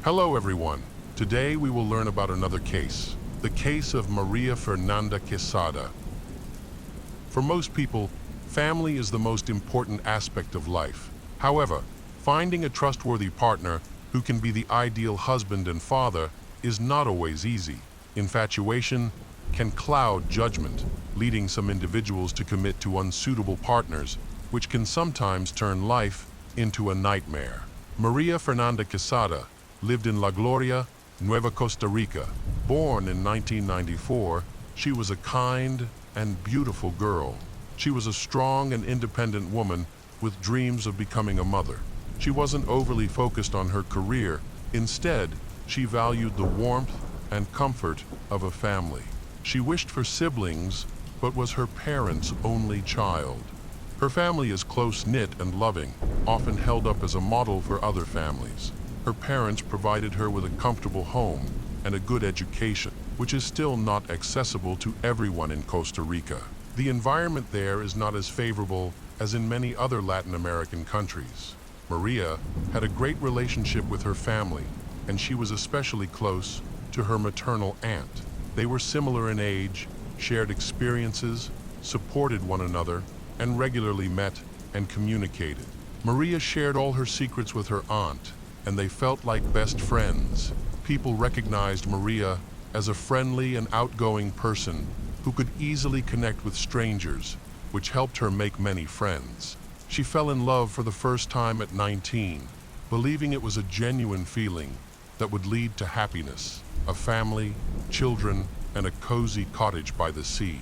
Hello everyone. Today we will learn about another case, the case of Maria Fernanda Quesada. For most people, family is the most important aspect of life. However, finding a trustworthy partner who can be the ideal husband and father is not always easy. Infatuation can cloud judgment, leading some individuals to commit to unsuitable partners, which can sometimes turn life into a nightmare. Maria Fernanda Quesada lived in La Gloria, Nueva Costa Rica. Born in 1994, she was a kind and beautiful girl. She was a strong and independent woman with dreams of becoming a mother. She wasn't overly focused on her career. Instead, she valued the warmth and comfort of a family. She wished for siblings, but was her parents' only child. Her family is close-knit and loving, often held up as a model for other families. Her parents provided her with a comfortable home and a good education, which is still not accessible to everyone in Costa Rica. The environment there is not as favorable as in many other Latin American countries. Maria had a great relationship with her family, and she was especially close to her maternal aunt. They were similar in age, shared experiences, supported one another, and regularly met and communicated. Maria shared all her secrets with her aunt, and they felt like best friends. People recognized Maria as a friendly and outgoing person who could easily connect with strangers, which helped her make many friends. She fell in love for the first time at 19, believing it was a genuine feeling that would lead to happiness, a family, children, and a cozy cottage by the sea.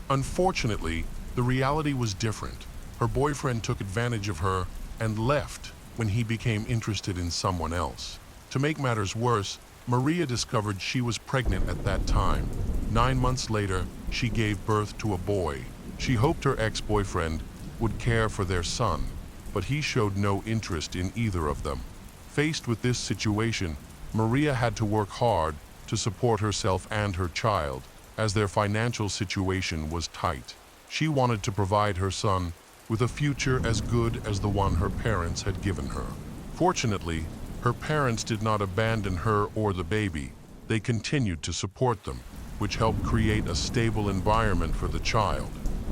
Unfortunately, the reality was different. Her boyfriend took advantage of her and left when he became interested in someone else. To make matters worse, Maria discovered she was pregnant at that time. 9 months later, she gave birth to a boy. She hoped her ex-boyfriend would care for their son, but he showed no interest in either of them. Faced with this situation, Maria had to work hard to support herself and her child, as their financial situation was tight. She wanted to provide her son with a future as good as the one her parents had given her. Fortunately, her parents did not abandon her or the baby. They continued to support them, which helped create a stable environment for the child.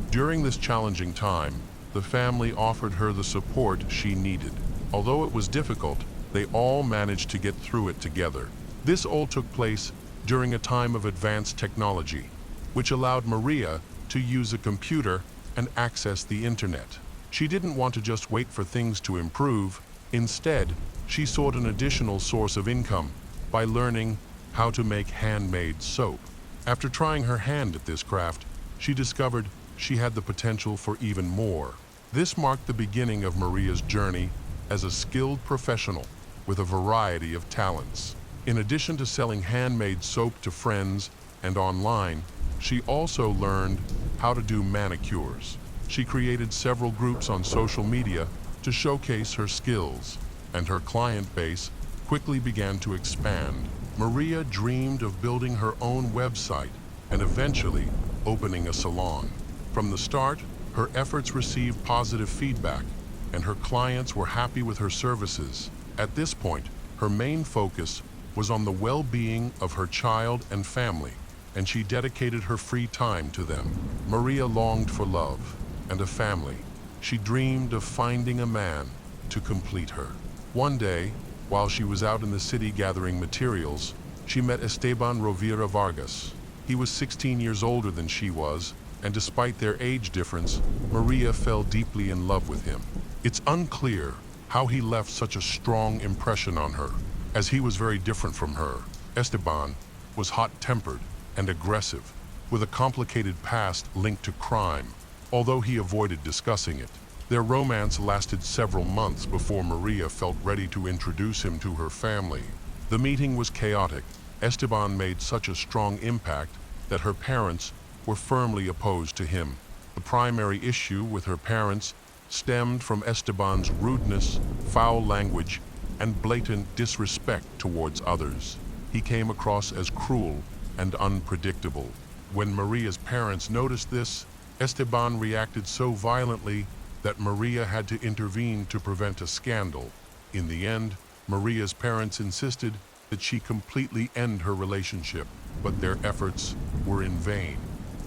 During this challenging time, the family offered her the support she needed. Although it was difficult, they all managed to get through it together. This all took place during a time of advanced technology, which allowed Maria to use a computer and access the internet. She didn't want to just wait for things to improve. Instead, she sought an additional source of income by learning how to make handmade soap. After trying her hand at this craft, she discovered she had the potential for even more. This marked the beginning of Maria's journey as a skilled professional with a variety of talents. In addition to selling handmade soap to friends and online, she also learned how to do manicures. She created several groups on social media to showcase her skills, and her client base quickly began to expand. Maria dreamed of building her own website and eventually opening a salon. From the start, her efforts received positive feedback, and her clients were happy with her services. At this point, her main focus was on the well-being of her child and family, and she dedicated her free time to them. Maria longed for love and a family. She dreamed of finding a man to complete her. One day, while she was out in the city gathering materials, she met Esteban Rovira Vargas. He was 16 years older than she was, and despite their age difference, Maria fell deeply in love with him. It's unclear how he left such a strong impression on her, as he was very different from her. Esteban was hot-tempered and aggressive, with a complicated past linked to crime, although he avoided discussing it. Their romance lasted several months before Maria felt ready to introduce him to her family. The meeting was chaotic. Esteban made such a strong impact that her parents were firmly opposed to him. The primary issue with her parents stemmed from Esteban's rudeness, foul language, and blatant disrespect towards others. He came across as cruel and unpredictable. When Maria's parents noticed this, Esteban reacted so violently that Maria had to intervene to prevent a scandal. In the end, Maria's parents insisted that she completely end her relationship, but their efforts were in vain.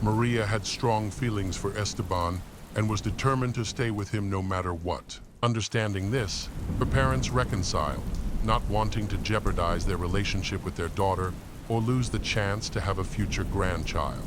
Maria had strong feelings for Esteban and was determined to stay with him no matter what. Understanding this, her parents reconciled, not wanting to jeopardize their relationship with their daughter or lose the chance to have a future grandchild.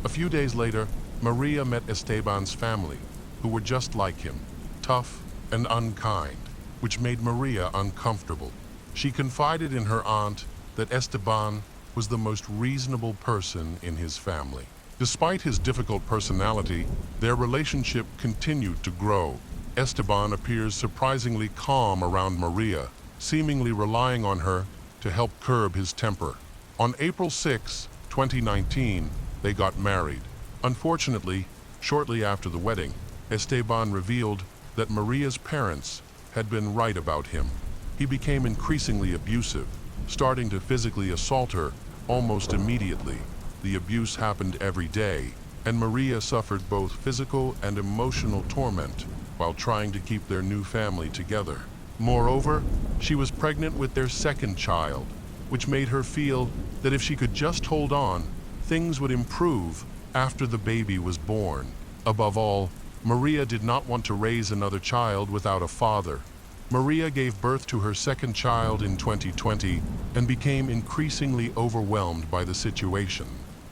A few days later, Maria met Esteban's family, who were just like him, tough and unkind, which made Maria uncomfortable. She confided in her aunt that Esteban was the most reasonable person in his family. Despite his difficult personality, their relationship continued to grow. Esteban appears surprisingly calm around Maria, seemingly relying on her to help curb his temper. On April 6, 2019, they got married. Unfortunately, shortly after the wedding, Esteban revealed that Maria's parents had been right about him. He became increasingly abusive, starting to physically assault her almost immediately. The abuse happened every day, and Maria suffered both physical and emotional torment while trying to keep their new family together. Moreover, she was pregnant with their second child, which made her feel that if she could just hold on, things would improve after the baby was born. Above all, Maria did not want to raise another child without a father. Maria gave birth to her second child in 2020 and became increasingly overwhelmed by the situation.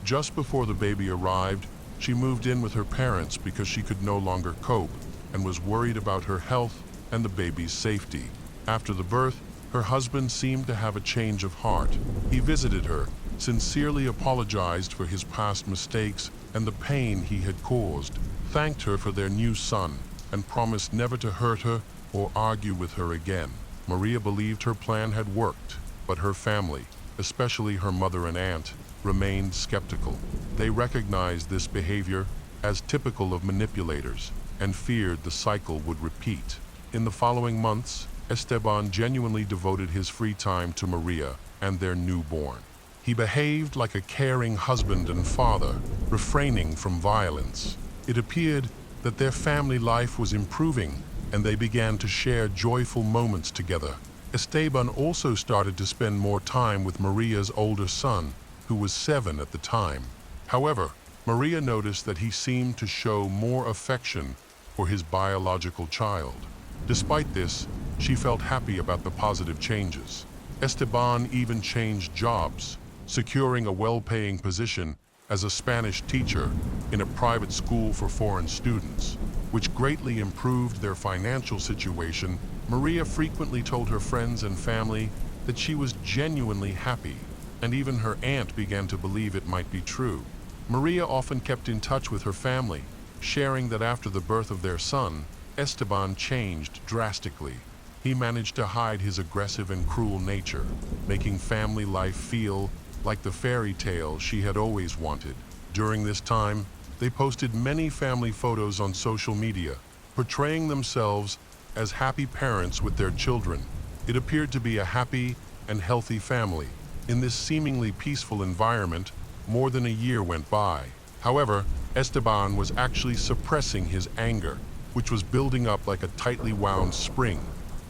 Just before the baby arrived, she moved in with her parents because she could no longer cope and was worried about her health and the baby's safety. After the birth, her husband seemed to have a change of heart. He visited her, sincerely apologized for his past mistakes and the pain he had caused, thanked her for their new son, and promised never to hurt her or argue with her again. Maria believed her plan had worked, but her family, especially her mother and aunt, remained skeptical. They recognized this behavior as typical of manipulators and feared the cycle would repeat. In the following months, Esteban genuinely devoted his free time to Maria and their newborn. He behaved like a caring husband and father, refraining from violence. It appeared that their family life was improving, and they began to share joyful moments together. Esteban also started to spend more time with Maria's older son, who was 7 at the time. However, Maria noticed that he seemed to show more affection for his biological child. Despite this, she felt happy about the positive changes. Esteban even changed jobs, securing a well-paying position as a Spanish teacher in a private school for foreign students, which greatly improved their financial situation. Maria frequently told her friends and family that she was genuinely happy, and even her aunt began to believe it might be true. Maria often kept in touch with her family, sharing that after the birth of their son, Esteban changed drastically. He managed to hide his aggressive and cruel nature, making family life feel like the fairy tale she had always wanted. During this time, they posted many family photos on social media, portraying themselves as happy parents with their children. It appeared to be a happy and healthy family. In this seemingly peaceful environment, more than a year went by. However, Esteban was actually suppressing his anger, which was building up like a tightly wound spring,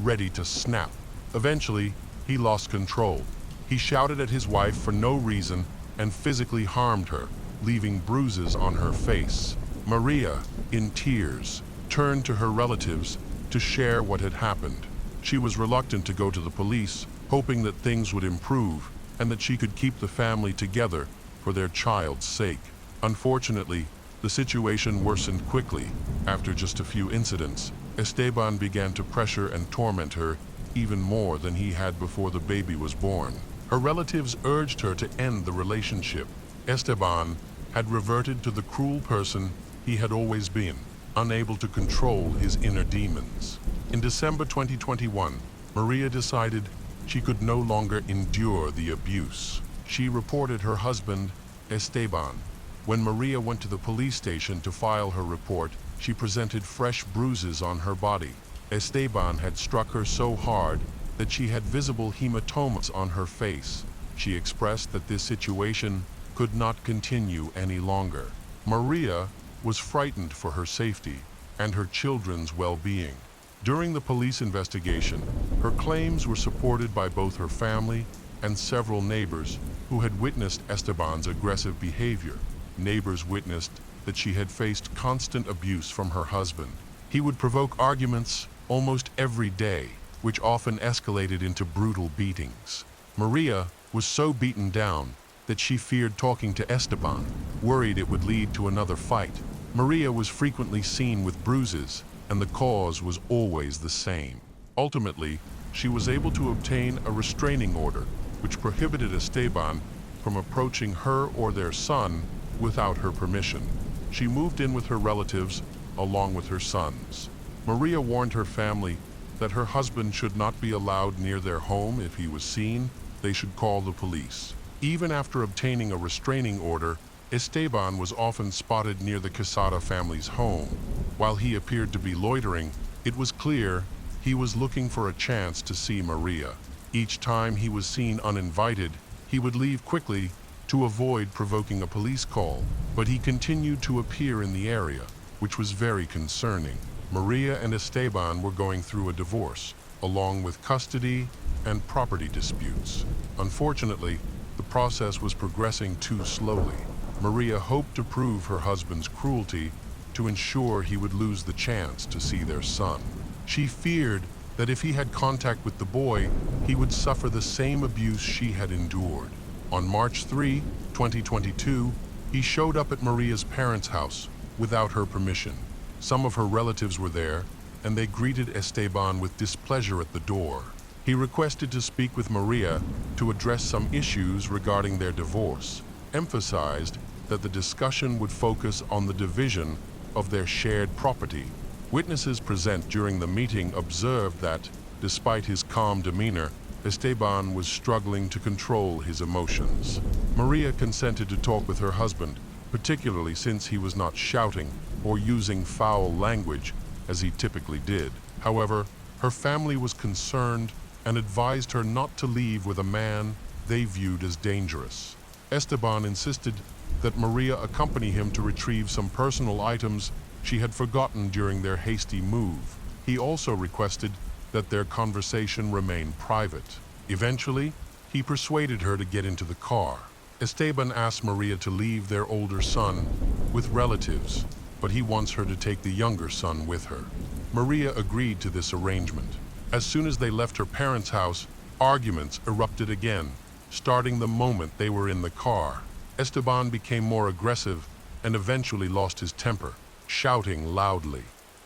ready to snap. Eventually, he lost control. He shouted at his wife for no reason and physically harmed her, leaving bruises on her face. Maria, in tears, turned to her relatives to share what had happened. She was reluctant to go to the police, hoping that things would improve and that she could keep the family together for their child's sake. Unfortunately, the situation worsened quickly. After just a few incidents, Esteban began to pressure and torment her even more than he had before the baby was born. Her relatives urged her to end the relationship. Esteban had reverted to the cruel person he had always been, unable to control his inner demons. In December 2021, Maria decided she could no longer endure the abuse. She reported her husband, Esteban. When Maria went to the police station to file her report, she presented fresh bruises on her body. Esteban had struck her so hard that she had visible hematomas on her face. She expressed that this situation could not continue any longer. Maria was frightened for her safety and her children's well-being. During the police investigation, her claims were supported by both her family and several neighbors who had witnessed Esteban's aggressive behavior. Neighbors witnessed that she had faced constant abuse from her husband. He would provoke arguments almost every day, which often escalated into brutal beatings. Maria was so beaten down that she feared talking to Esteban, worried it would lead to another fight. Maria was frequently seen with bruises, and the cause was always the same. Ultimately, she was able to obtain a restraining order, which prohibited Esteban from approaching her or their son without her permission. She moved in with her relatives, along with her sons. Maria warned her family that her husband should not be allowed near their home. If he was seen, they should call the police. Even after obtaining a restraining order, Esteban was often spotted near the Quesada family's home. While he appeared to be loitering, it was clear he was looking for a chance to see Maria. Each time he was seen uninvited, he would leave quickly to avoid provoking a police call, but he continued to appear in the area, which was very concerning. Maria and Esteban were going through a divorce, along with custody and property disputes. Unfortunately, the process was progressing too slowly. Maria hoped to prove her husband's cruelty to ensure he would lose the chance to see their son. She feared that if he had contact with the boy, he would suffer the same abuse she had endured. On March 3, 2022, he showed up at Maria's parents' house without her permission. Some of her relatives were there, and they greeted Esteban with displeasure at the door. He requested to speak with Maria to address some issues regarding their divorce, emphasized that the discussion would focus on the division of their shared property. Witnesses present during the meeting observed that, despite his calm demeanor, Esteban was struggling to control his emotions. Maria consented to talk with her husband, particularly since he was not shouting or using foul language as he typically did. However, her family was concerned and advised her not to leave with a man they viewed as dangerous. Esteban insisted that Maria accompany him to retrieve some personal items she had forgotten during their hasty move. He also requested that their conversation remain private. Eventually, he persuaded her to get into the car. Esteban asked Maria to leave their older son with relatives, but he wants her to take the younger son with her. Maria agreed to this arrangement. As soon as they left her parents' house, arguments erupted again, starting the moment they were in the car. Esteban became more aggressive and eventually lost his temper, shouting loudly.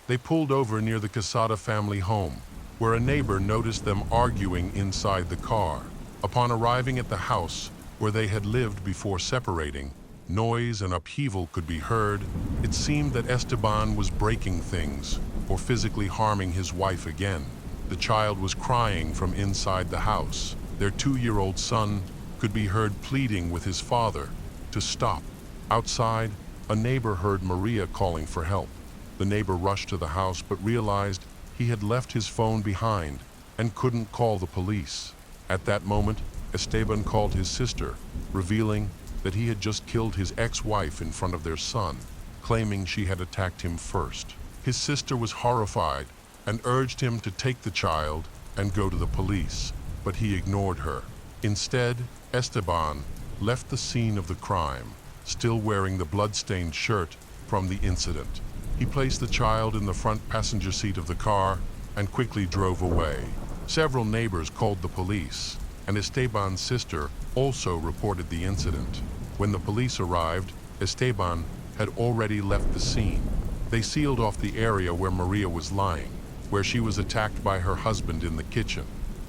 They pulled over near the Quesada family home, where a neighbor noticed them arguing inside the car. Upon arriving at the house where they had lived before separating, noise and upheaval could be heard. It seemed that Esteban was breaking things or physically harming his wife again. The child was crying from inside the house. Their 2-year-old son could be heard pleading with his father to stop. Outside, a neighbor heard Maria calling for help. The neighbor rushed to the house but realized he had left his phone behind and couldn't call the police. At that moment, Esteban called his sister, revealing that he had just killed his ex-wife in front of their son, claiming she had attacked him first. His sister was horrified and urged him to take the child and go to the police, but he ignored her. Instead, Esteban left the scene of the crime, still wearing the blood-stained shirt from the incident. He placed the child in the front passenger seat of the car and quickly drove away. Several neighbors called the police, and Esteban's sister also reported the incident. When the police arrived, Esteban had already left the scene. They sealed off the area where Maria was lying, where she was attacked by her husband in the kitchen.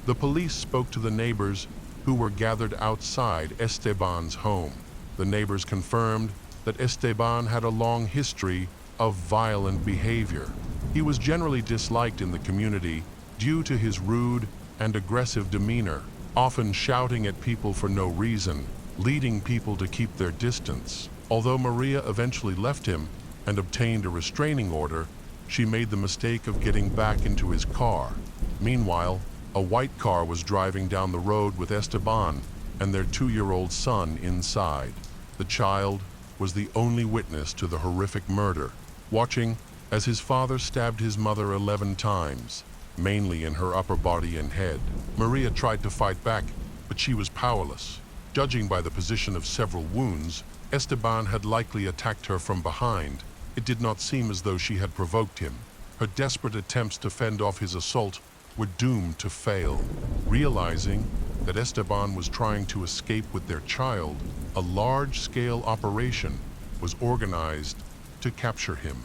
The police spoke to the neighbors who were gathered outside Esteban's home. The neighbors confirmed that Esteban had a long history of violent behavior. He was generally disliked in the community due to his rude and aggressive demeanor, often shouting at people for no reason, leading people to keep their distance. Although Maria eventually left him and obtained a restraining order, she made the mistake of getting back into his car. Meanwhile, a white car was driving down the road with Esteban and their 2-year-old son inside. The child was the only witness to the horrific murder, watching as his father stabbed his mother 11 times, mainly in her upper body and head. Maria tried to fight back, but she was powerless. Judging by the position of several wounds, Esteban had likely attacked her from behind. It did not seem as though she had provoked him. Her desperate attempts to fend off his assault were doomed to fail. Realizing that Esteban was trying to escape with their child, a large-scale operation was organized to capture him.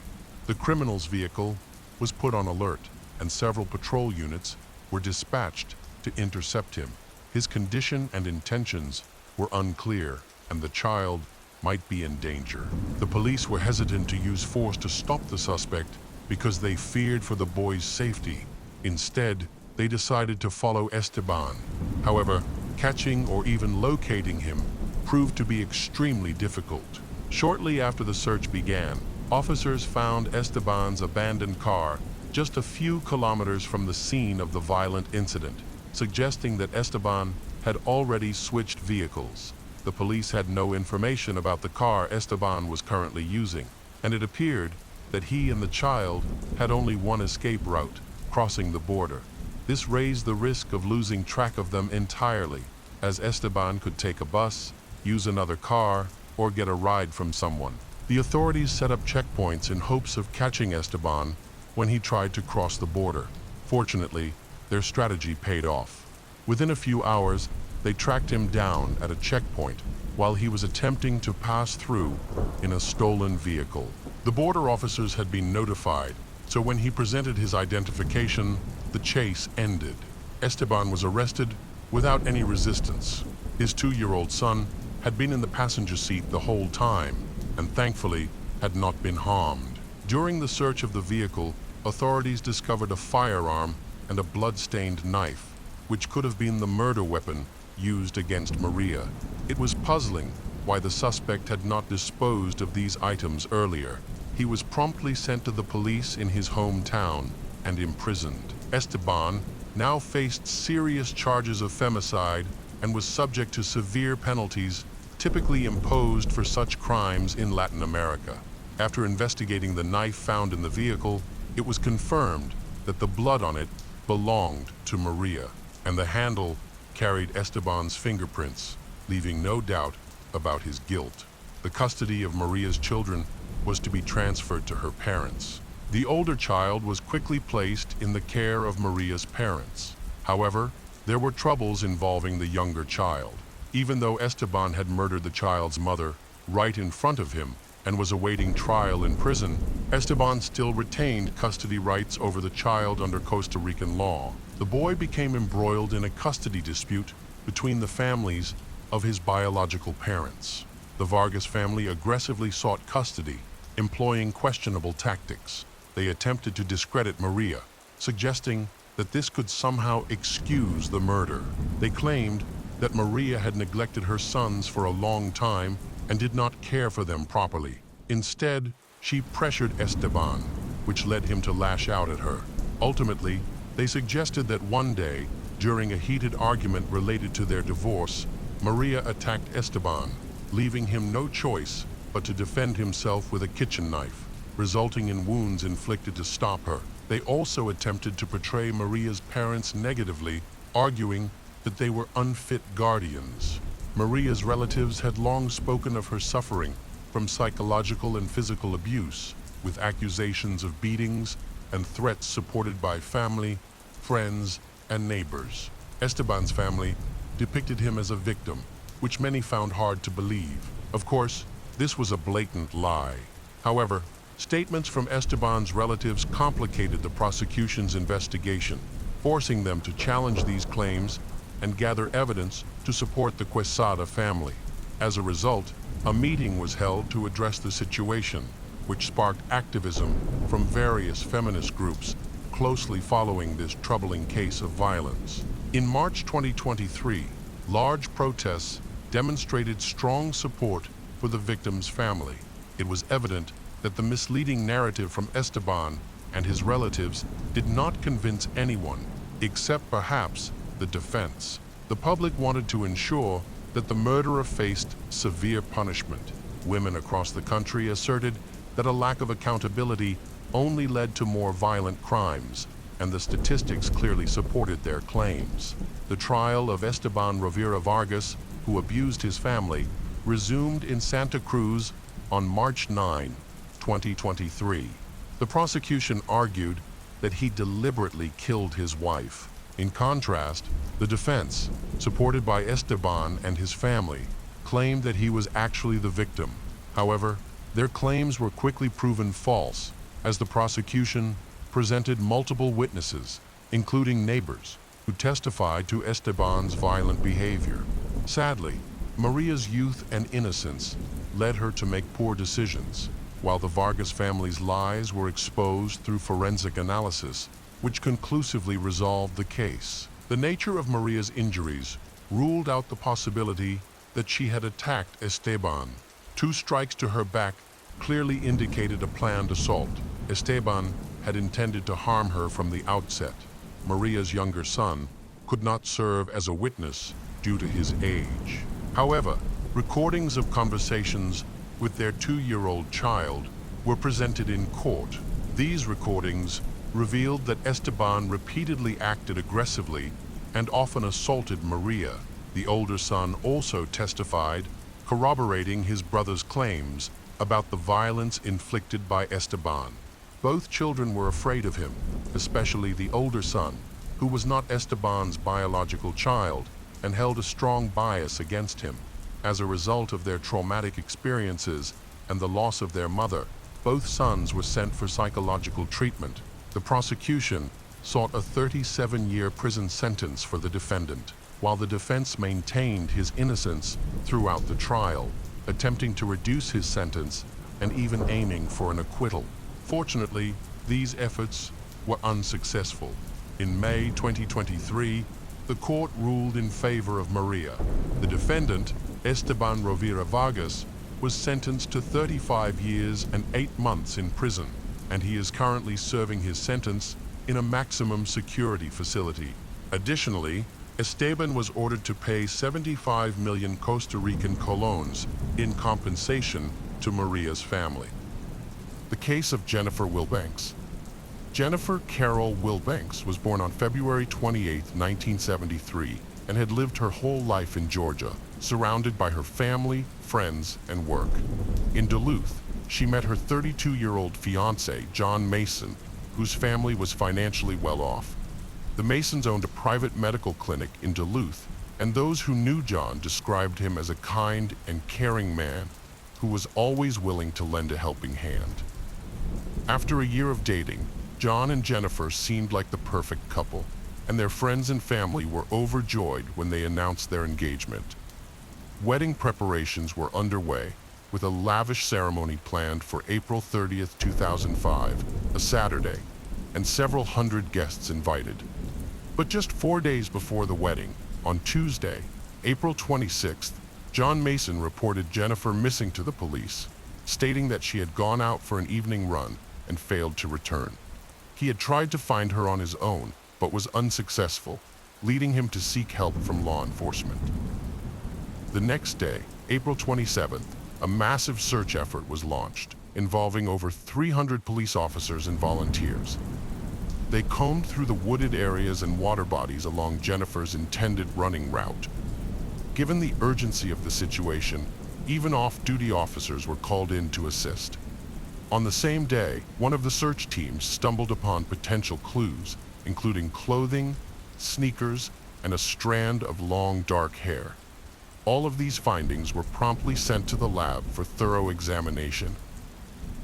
The criminal's vehicle was put on alert, and several patrol units were dispatched to intercept him. His condition and intentions were unclear, and the child might be in danger. The police were hesitant to use force to stop the suspect because they feared for the boy's safety. Instead, they decided to follow Esteban. However, catching or even locating him proved to be extremely difficult. Shortly after the search began, officers found Esteban's abandoned car just a few kilometers from the scene of the violent incident, suggesting that Esteban had already switched vehicles. The police had no information about the car Esteban was currently using, and it appeared that he and the child had only one escape route, crossing the border. This raised the risk of losing track of them entirely, as Esteban could take a bus, use another car, or get a ride from someone. The authorities set up checkpoints in hopes of catching Esteban when he tried to cross the border. Fortunately, their strategy paid off. Within a few hours, they tracked him down at a checkpoint while he was attempting to pass through in a stolen vehicle. The border officers had been notified, so when he presented his identification, the chase ended. Esteban was arrested without any resistance. His 2-year-old son had been in the passenger seat the whole time, and thankfully had not been harmed. During the search of the vehicle, authorities discovered a firearm and a blood-stained knife, which could have been the murder weapon used against Maria. It was puzzling why the suspect had not disposed of these items earlier. He was promptly sent to the police in his hometown and imprisoned. Esteban now faced serious charges of femicide and was subject to severe penalties typically imposed for such crimes in Latin America. After investigating the knife found in the vehicle, it was confirmed that the blood on it belonged to Maria, and the handle carried Esteban's fingerprints, leaving no doubt about his guilt. The custody of Maria's children was to be transferred to her parents. The older child was quickly placed in the care of Maria's parents. However, there were troubles involving the younger child. Even though Esteban had murdered the child's mother right in front of him and was awaiting trial in prison, Esteban still retained custody rights over the child under Costa Rican law. The boy became embroiled in a custody dispute between the families of his biological parents. The Vargas family aggressively sought custody, employing questionable tactics. They attempted to discredit Maria, suggesting that this could somehow excuse the murder. They claimed that Maria had neglected her sons for a long time and did not care for them properly. Instead, she pressured Esteban, which led him to lash out at her. Ultimately, they suggested that one day, during a heated argument related to their divorce, Maria attacked Esteban, leaving him no choice but to defend himself with a kitchen knife, resulting in wounds inflicted to stop her. They also attempted to portray Maria's parents negatively, arguing that they were unfit guardians. Maria's relatives had long spoken of her suffering from psychological and physical abuse, with accusations of beatings and threats supported by family, friends, and neighbors. Esteban's family depicted him as a victim, which many found hard to believe. Of course, this was a blatant lie. However, statements from Esteban's relatives complicated the prosecution's investigation, forcing them to challenge these claims and gather evidence to support the Quesada family. As a result, a meeting was held to address the situation, which sparked activism from various feminist groups closely following this troubling case of violence. In March 2023, large protests demonstrated strong support for the victim's family. It was evident that the misleading narrative from Esteban and his relatives did not convince anyone, except perhaps the defense. The public wanted to ensure that the murderer faced severe punishment. Women across the country asserted that a lack of accountability only led to more violent crimes, and the statistics clearly supported their claims. The trial of Esteban Rivera Vargas, who abused his family, resumed in Santa Cruz on March 9, 2023. The prosecution argued that he deliberately killed his wife. In contrast, the defense, supported by Esteban and his family, claimed that he was actually the victim. However, their claims were quickly proven false, as the prosecution presented multiple witnesses, including neighbors, who testified to Esteban's violent behavior. Sadly, Maria's youth and innocence led her to make poor decisions, while the Vargas family's lies were exposed through forensic analysis, which conclusively resolved the case. The nature of Maria's injuries ruled out the possibility that she had attacked Esteban. 2 strikes to her back clearly indicated a planned assault. Esteban had intended to harm her from the outset. Maria's younger son could not serve as a witness due to his age. However, recordings of conversations with their 2-year-old child were presented in court. These recordings revealed that Esteban repeatedly acted aggressively and often assaulted Maria. The older son also testified, corroborating his brother's claims about the violence inflicted by Esteban. Both children were afraid of him, especially the older son, who was not Esteban's biological child and held a strong bias against him. As a result of their traumatic experiences and the loss of their mother, both sons were sent for psychological treatment. The prosecution sought a 37-year prison sentence for the defendant, while the defense maintained his innocence throughout the trial, attempting to reduce his sentence and even aiming for an acquittal. Fortunately, these efforts were unsuccessful. In May 2023, the court ruled in favor of Maria. The defendant, Esteban Rivera Vargas, was sentenced to 35 years and 8 months in prison, and he is currently serving his sentence in a maximum security facility. Additionally, Esteban was ordered to pay 75 million Costa Rican colones in compensation to Maria's family. The case of Jennifer Wilbanks. Jennifer Carol Wilbanks was born on February 28, 1973, and had lived her whole life in Georgia, surrounded by her family, friends, and work. In Duluth, she met her 32-year-old fiancé, John Mason, whose family was financially well off. The Masons owned a private medical clinic in Duluth, and those who knew John described him as a kind and caring man who was always willing to lend a helping hand. After a year of dating, John and Jennifer seemed like the perfect couple, and their friends and family were overjoyed when they announced their engagement. Wedding preparations were underway, with a lavish ceremony planned for April 30th, 2005, a Saturday, and several hundred guests invited. But just 4 days before the wedding, on Tuesday, April 26th, John Mason reported Jennifer missing to the police, stating that she had gone out for an evening run and failed to return. He had tried to find her on his own, but was unsuccessful, leading him to seek help from law enforcement. The next day, April 27th, a massive search effort was launched, involving over 300 police officers and volunteers. They combed through the wooded areas and water bodies along Jennifer's intended running route. Given the urgency of the situation, even off-duty officers were called in to assist. On the same day, one of the search teams stumbled upon potential clues, including clothing, sneakers, and a strand of long, dark hair. All of these findings were promptly sent to the lab for thorough examination.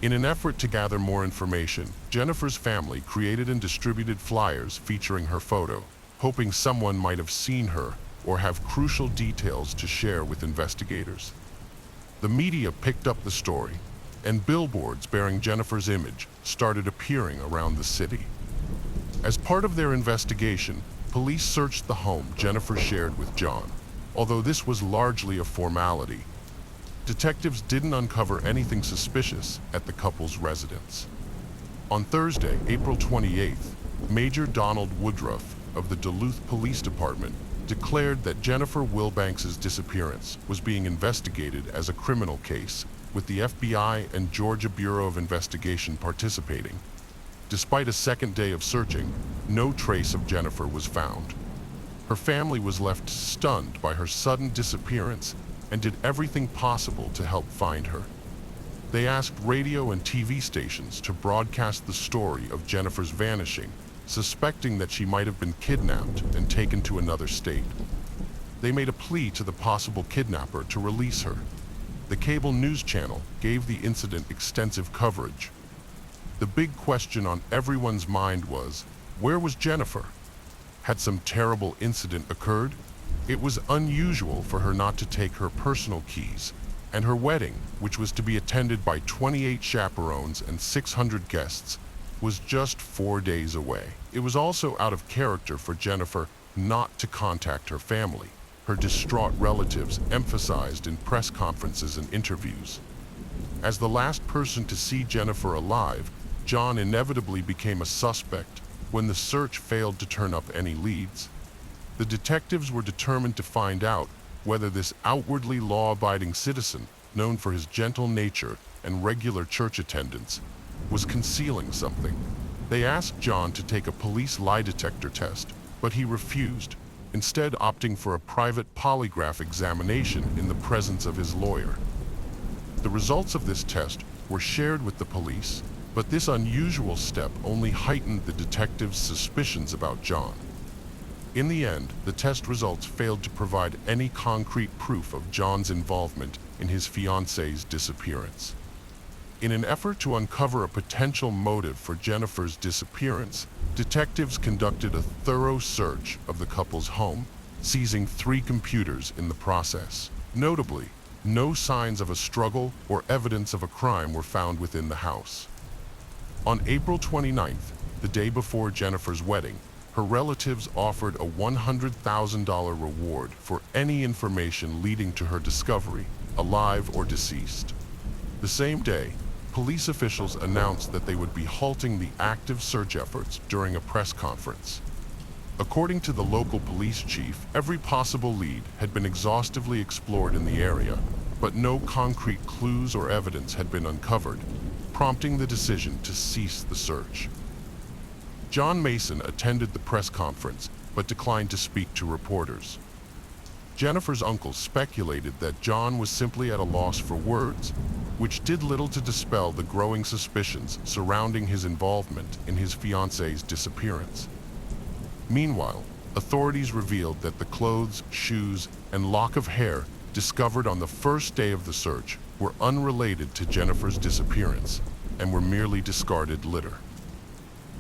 In an effort to gather more information, Jennifer's family created and distributed flyers featuring her photo, hoping someone might have seen her or have crucial details to share with investigators. The media picked up the story, and billboards bearing Jennifer's image started appearing around the city. As part of their investigation, police searched the home Jennifer shared with John. Although this was largely a formality, detectives didn't uncover anything suspicious at the couple's residence. On Thursday, April 28th, Major Donald Woodruff of the Duluth Police Department declared that Jennifer Wilbanks' disappearance was being investigated as a criminal case, with the FBI and Georgia Bureau of Investigation participating. Despite a second day of searching, no trace of Jennifer was found. Her family was left stunned by her sudden disappearance and did everything possible to help find her. They asked radio and TV stations to broadcast the story of Jennifer's vanishing, suspecting that she might have been kidnapped and taken to another state. They made a plea to the possible kidnapper to release her. The cable news channel gave the incident extensive coverage. The big question on everyone's mind was, where was Jennifer? Had some terrible incident occurred? It was unusual for her not to take her personal keys, and her wedding, which was to be attended by 28 chaperones and 600 guests, was just 4 days away. It was also out of character for Jennifer not to contact her family, her distraught relatives emphasized in press conferences and interviews. As the last person to see Jennifer alive, John inevitably became a suspect when the search failed to turn up any leads. The detectives were determined to find out whether this outwardly law-abiding citizen, known for his gentle nature and regular church attendance, was concealing something. They asked John to take a police lie detector test, but he refused, instead opting for a private polygraph examination in the presence of his lawyer. The results of this test were shared with the police, but this unusual step only heightened the detectives' suspicions about John. In the end, the test results failed to provide any concrete proof of John's involvement in his fiancée's disappearance. In an effort to uncover a potential motive for Jennifer's disappearance, detectives conducted a thorough search of the couple's home, seizing 3 computers in the process. Notably, no signs of a struggle or evidence of a crime were found within the house. On April 29th, the day before Jennifer's wedding, her relatives offered a $100,000 reward for any information leading to her discovery, alive or deceased. The same day, police officials announced that they would be halting the active search efforts during a press conference. According to the local police chief, every possible lead had been exhaustively explored in the area, but no concrete clues or evidence had been uncovered, prompting the decision to cease the search. John Mason attended the press conference, but declined to speak to reporters. Jennifer's uncle speculated that John was simply at a loss for words, which did little to dispel the growing suspicions surrounding his involvement in his fiancée's disappearance. Meanwhile, authorities revealed that the clothes, shoes, and lock of hair discovered on the first day of the search were unrelated to Jennifer's disappearance and were merely discarded litter.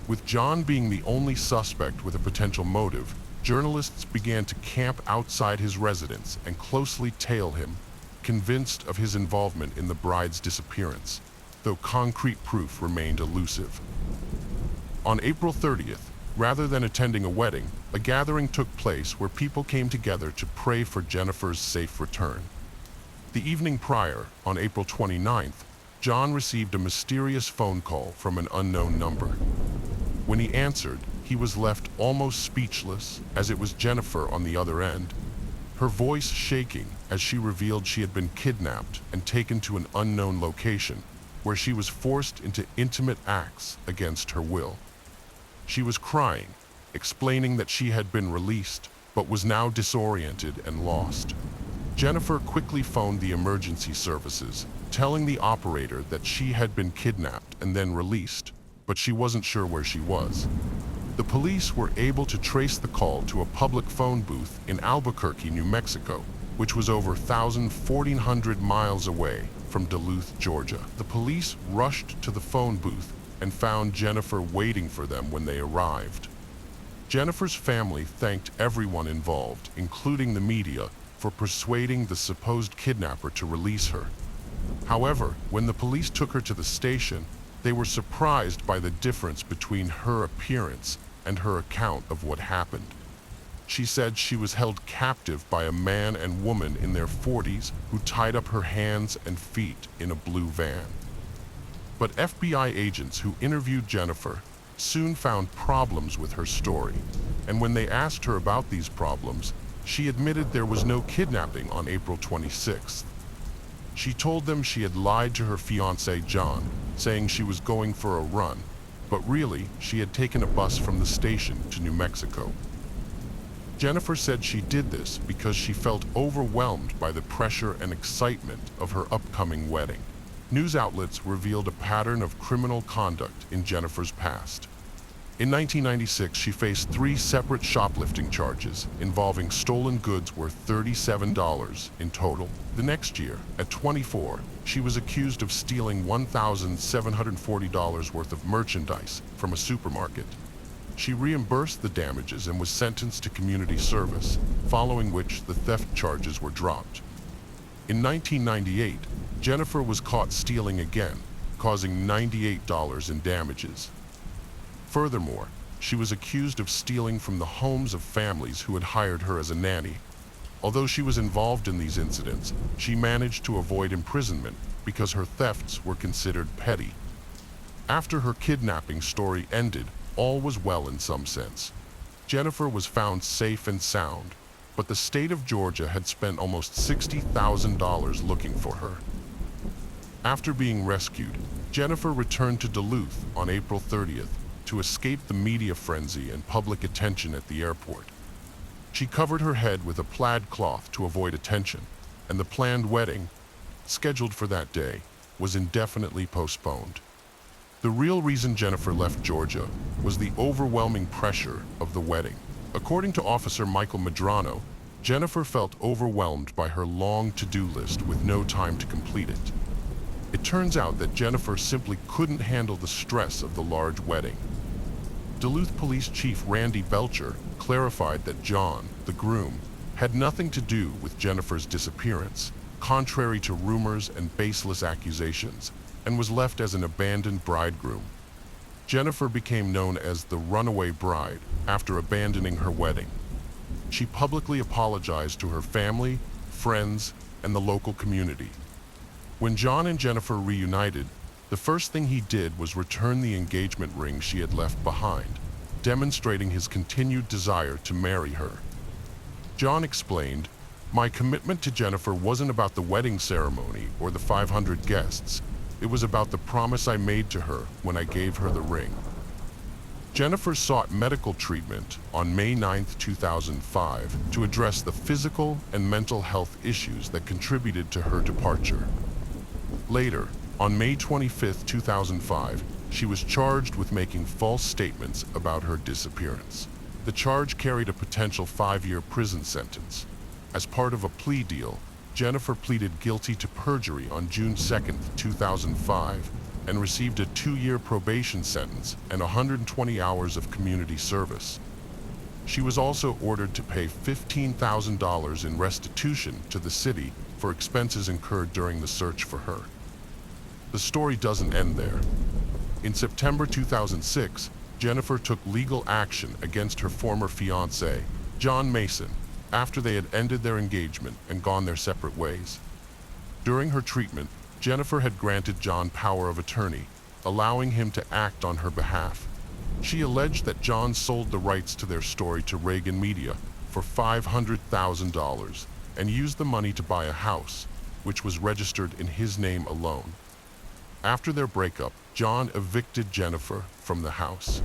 With John being the only suspect with a potential motive, journalists began to camp outside his residence and closely tail him, convinced of his involvement in the bride's disappearance, though concrete proof remained elusive. On April 30th, rather than attending a wedding, a gathering took place where people came together to pray for Jennifer's safe return. The evening prior, on April 29th, John received a mysterious phone call from an unknown number. When he answered, he was left almost speechless, as it was Jennifer on the other end, her voice shaking as she revealed she had been kidnapped and taken to an unknown location, where she was forced into intimate acts against her will. She was crying, explaining that she had been released, but was now disoriented and lost. Jennifer quickly phoned the emergency services, telling the operator that she had been kidnapped and then released, but she wasn't sure where she was. The police were able to trace the call to a public phone booth in Albuquerque, New Mexico, which was over 1,400 miles away from Duluth, Georgia. The police rushed to the phone booth and found Jennifer waiting for them when they arrived. Jennifer's family thanked everyone involved, including the media, for persuading the supposed kidnapper to release her. However, when the police took her to the station, they were surprised by the difference between her appearance and her account of what happened. She said she was held captive by a man and woman in their 40s who tied up her hands and feet in a blue van. But FBI agents who interviewed Jennifer soon found problems with her story, and when they asked her about these problems, she admitted there was no kidnapping on April 26th. She told them she had lied to her fiancé John, saying she was going for a run, but really, she had taken a bus from the station to New Mexico. Jennifer said she did this because she felt overwhelmed by the pressure and excitement of her upcoming wedding. News outlets revealed a pattern of criminal conduct in Jennifer's past. In 1996, she faced 3 separate shoplifting charges involving stolen goods worth $37 in total. The next year, at 24, she was accused of stealing $1,740 worth of merchandise from a supermarket. She reimbursed the damages and was sentenced to community service, following which the theft charges were dropped. In 1998, Jennifer was caught stealing again, causing $98 in damages. Furthermore, she was accused of stealing from the homes of families who had hired her as a nanny. Although she was involved in these incidents, she managed to avoid imprisonment because her thefts were considered petty. After her kidnapping story ended, all was well in some sense. Jennifer was found safe and sound, but the state of Georgia had spent almost $60,000 looking for her. After being rescued, Jennifer returned to Duluth on April 30th to escape the media frenzy and public attention at the airport. She covered her head with a plaid cloth to avoid attention, and the planned wedding, scheduled for that day, was indefinitely postponed. The real reason Jennifer left Georgia was the overwhelming pressure of the wedding. According to Officer Michael Medrano, Jennifer felt overwhelmed by her long to-do list with no time to complete it. It turns out that Jennifer simply couldn't handle the stress of the large wedding. Duluth Police Chief Randy Belcher clarified that John, the groom, had nothing to do with Jennifer's disappearance, contrary to rumors and baseless accusations, and was left as an abandoned bridegroom. Jennifer became known as the runaway bride after abandoning her wedding. She publicly apologized to her family, friends, and the local community. When John and Jennifer reunited, the first thing he did was return the engagement ring she had left behind, demonstrating his continued desire to marry her. John explained, "My commitment to Jennifer wasn't about the wedding ceremony or the 500 guests. It was about the promise I made to her when I gave her the ring." Jennifer sought medical treatment on May 9, 2005, to address the physical and mental health issues that contributed to her departure. Later, on May 25, 2005, she was charged with making false statements about her disappearance. The charge carried a potential 5-year prison sentence. As part of a plea deal, Jennifer pleaded guilty to perjury on June 2, 2005, and received a 2-year probation sentence and 120 hours of community service. She was also ordered to pay $15,000 in restitution to the city for expenses incurred during the search for her. The story doesn't end there. In September 2006, Jennifer took legal action against her former fiancé, John Mason, after they had ended their engagement and gone their separate ways. During her treatment, Jennifer had granted John power of attorney, allowing him to act on her behalf. She alleged that John sold the rights to their story to Reagan Media for $500,000 and used the money to buy a house, which was registered in his name alone. After their breakup, John evicted Jennifer from the house.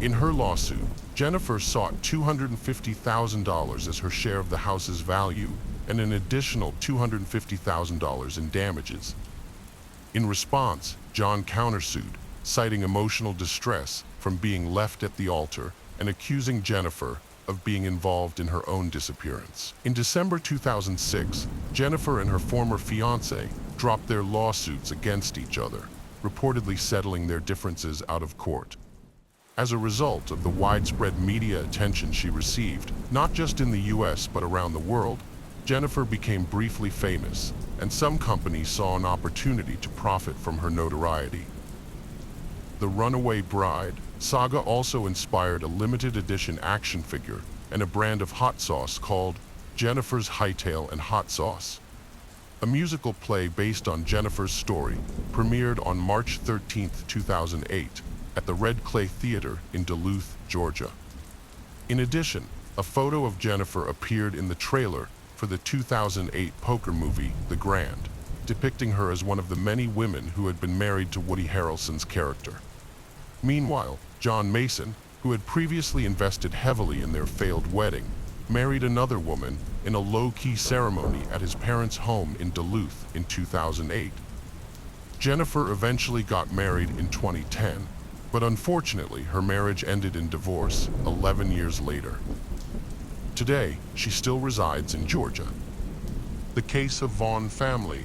In her lawsuit, Jennifer sought $250,000 as her share of the house's value and an additional $250,000 in damages. In response, John countersued, citing emotional distress from being left at the altar and accusing Jennifer of being involved in her own disappearance. In December 2006, Jennifer and her former fiancé dropped their lawsuits against each other, reportedly settling their differences out of court. As a result of the widespread media attention she received, not just in the US but around the world, Jennifer became briefly famous, and some companies saw an opportunity to profit from her notoriety. The Runaway Bride saga also inspired a limited edition action figure and a brand of hot sauce called Jennifer's Hightail and Hot Sauce. A musical play based on Jennifer's story premiered on March 13, 2008, at the Red Clay Theater in Duluth, Georgia. In addition, a photo of Jennifer appeared in the trailer for the 2008 poker movie, The Grand, depicting her as one of the many women who had been married to Woody Harrelson's character. Meanwhile, John Mason, who had previously invested heavily in their failed wedding, married another woman in a low-key ceremony at his parents' home in Duluth in 2008. Jennifer eventually got married in 2010, but unfortunately her marriage ended in divorce 11 years later. Today, she still resides in Georgia. The case of Vaughn family.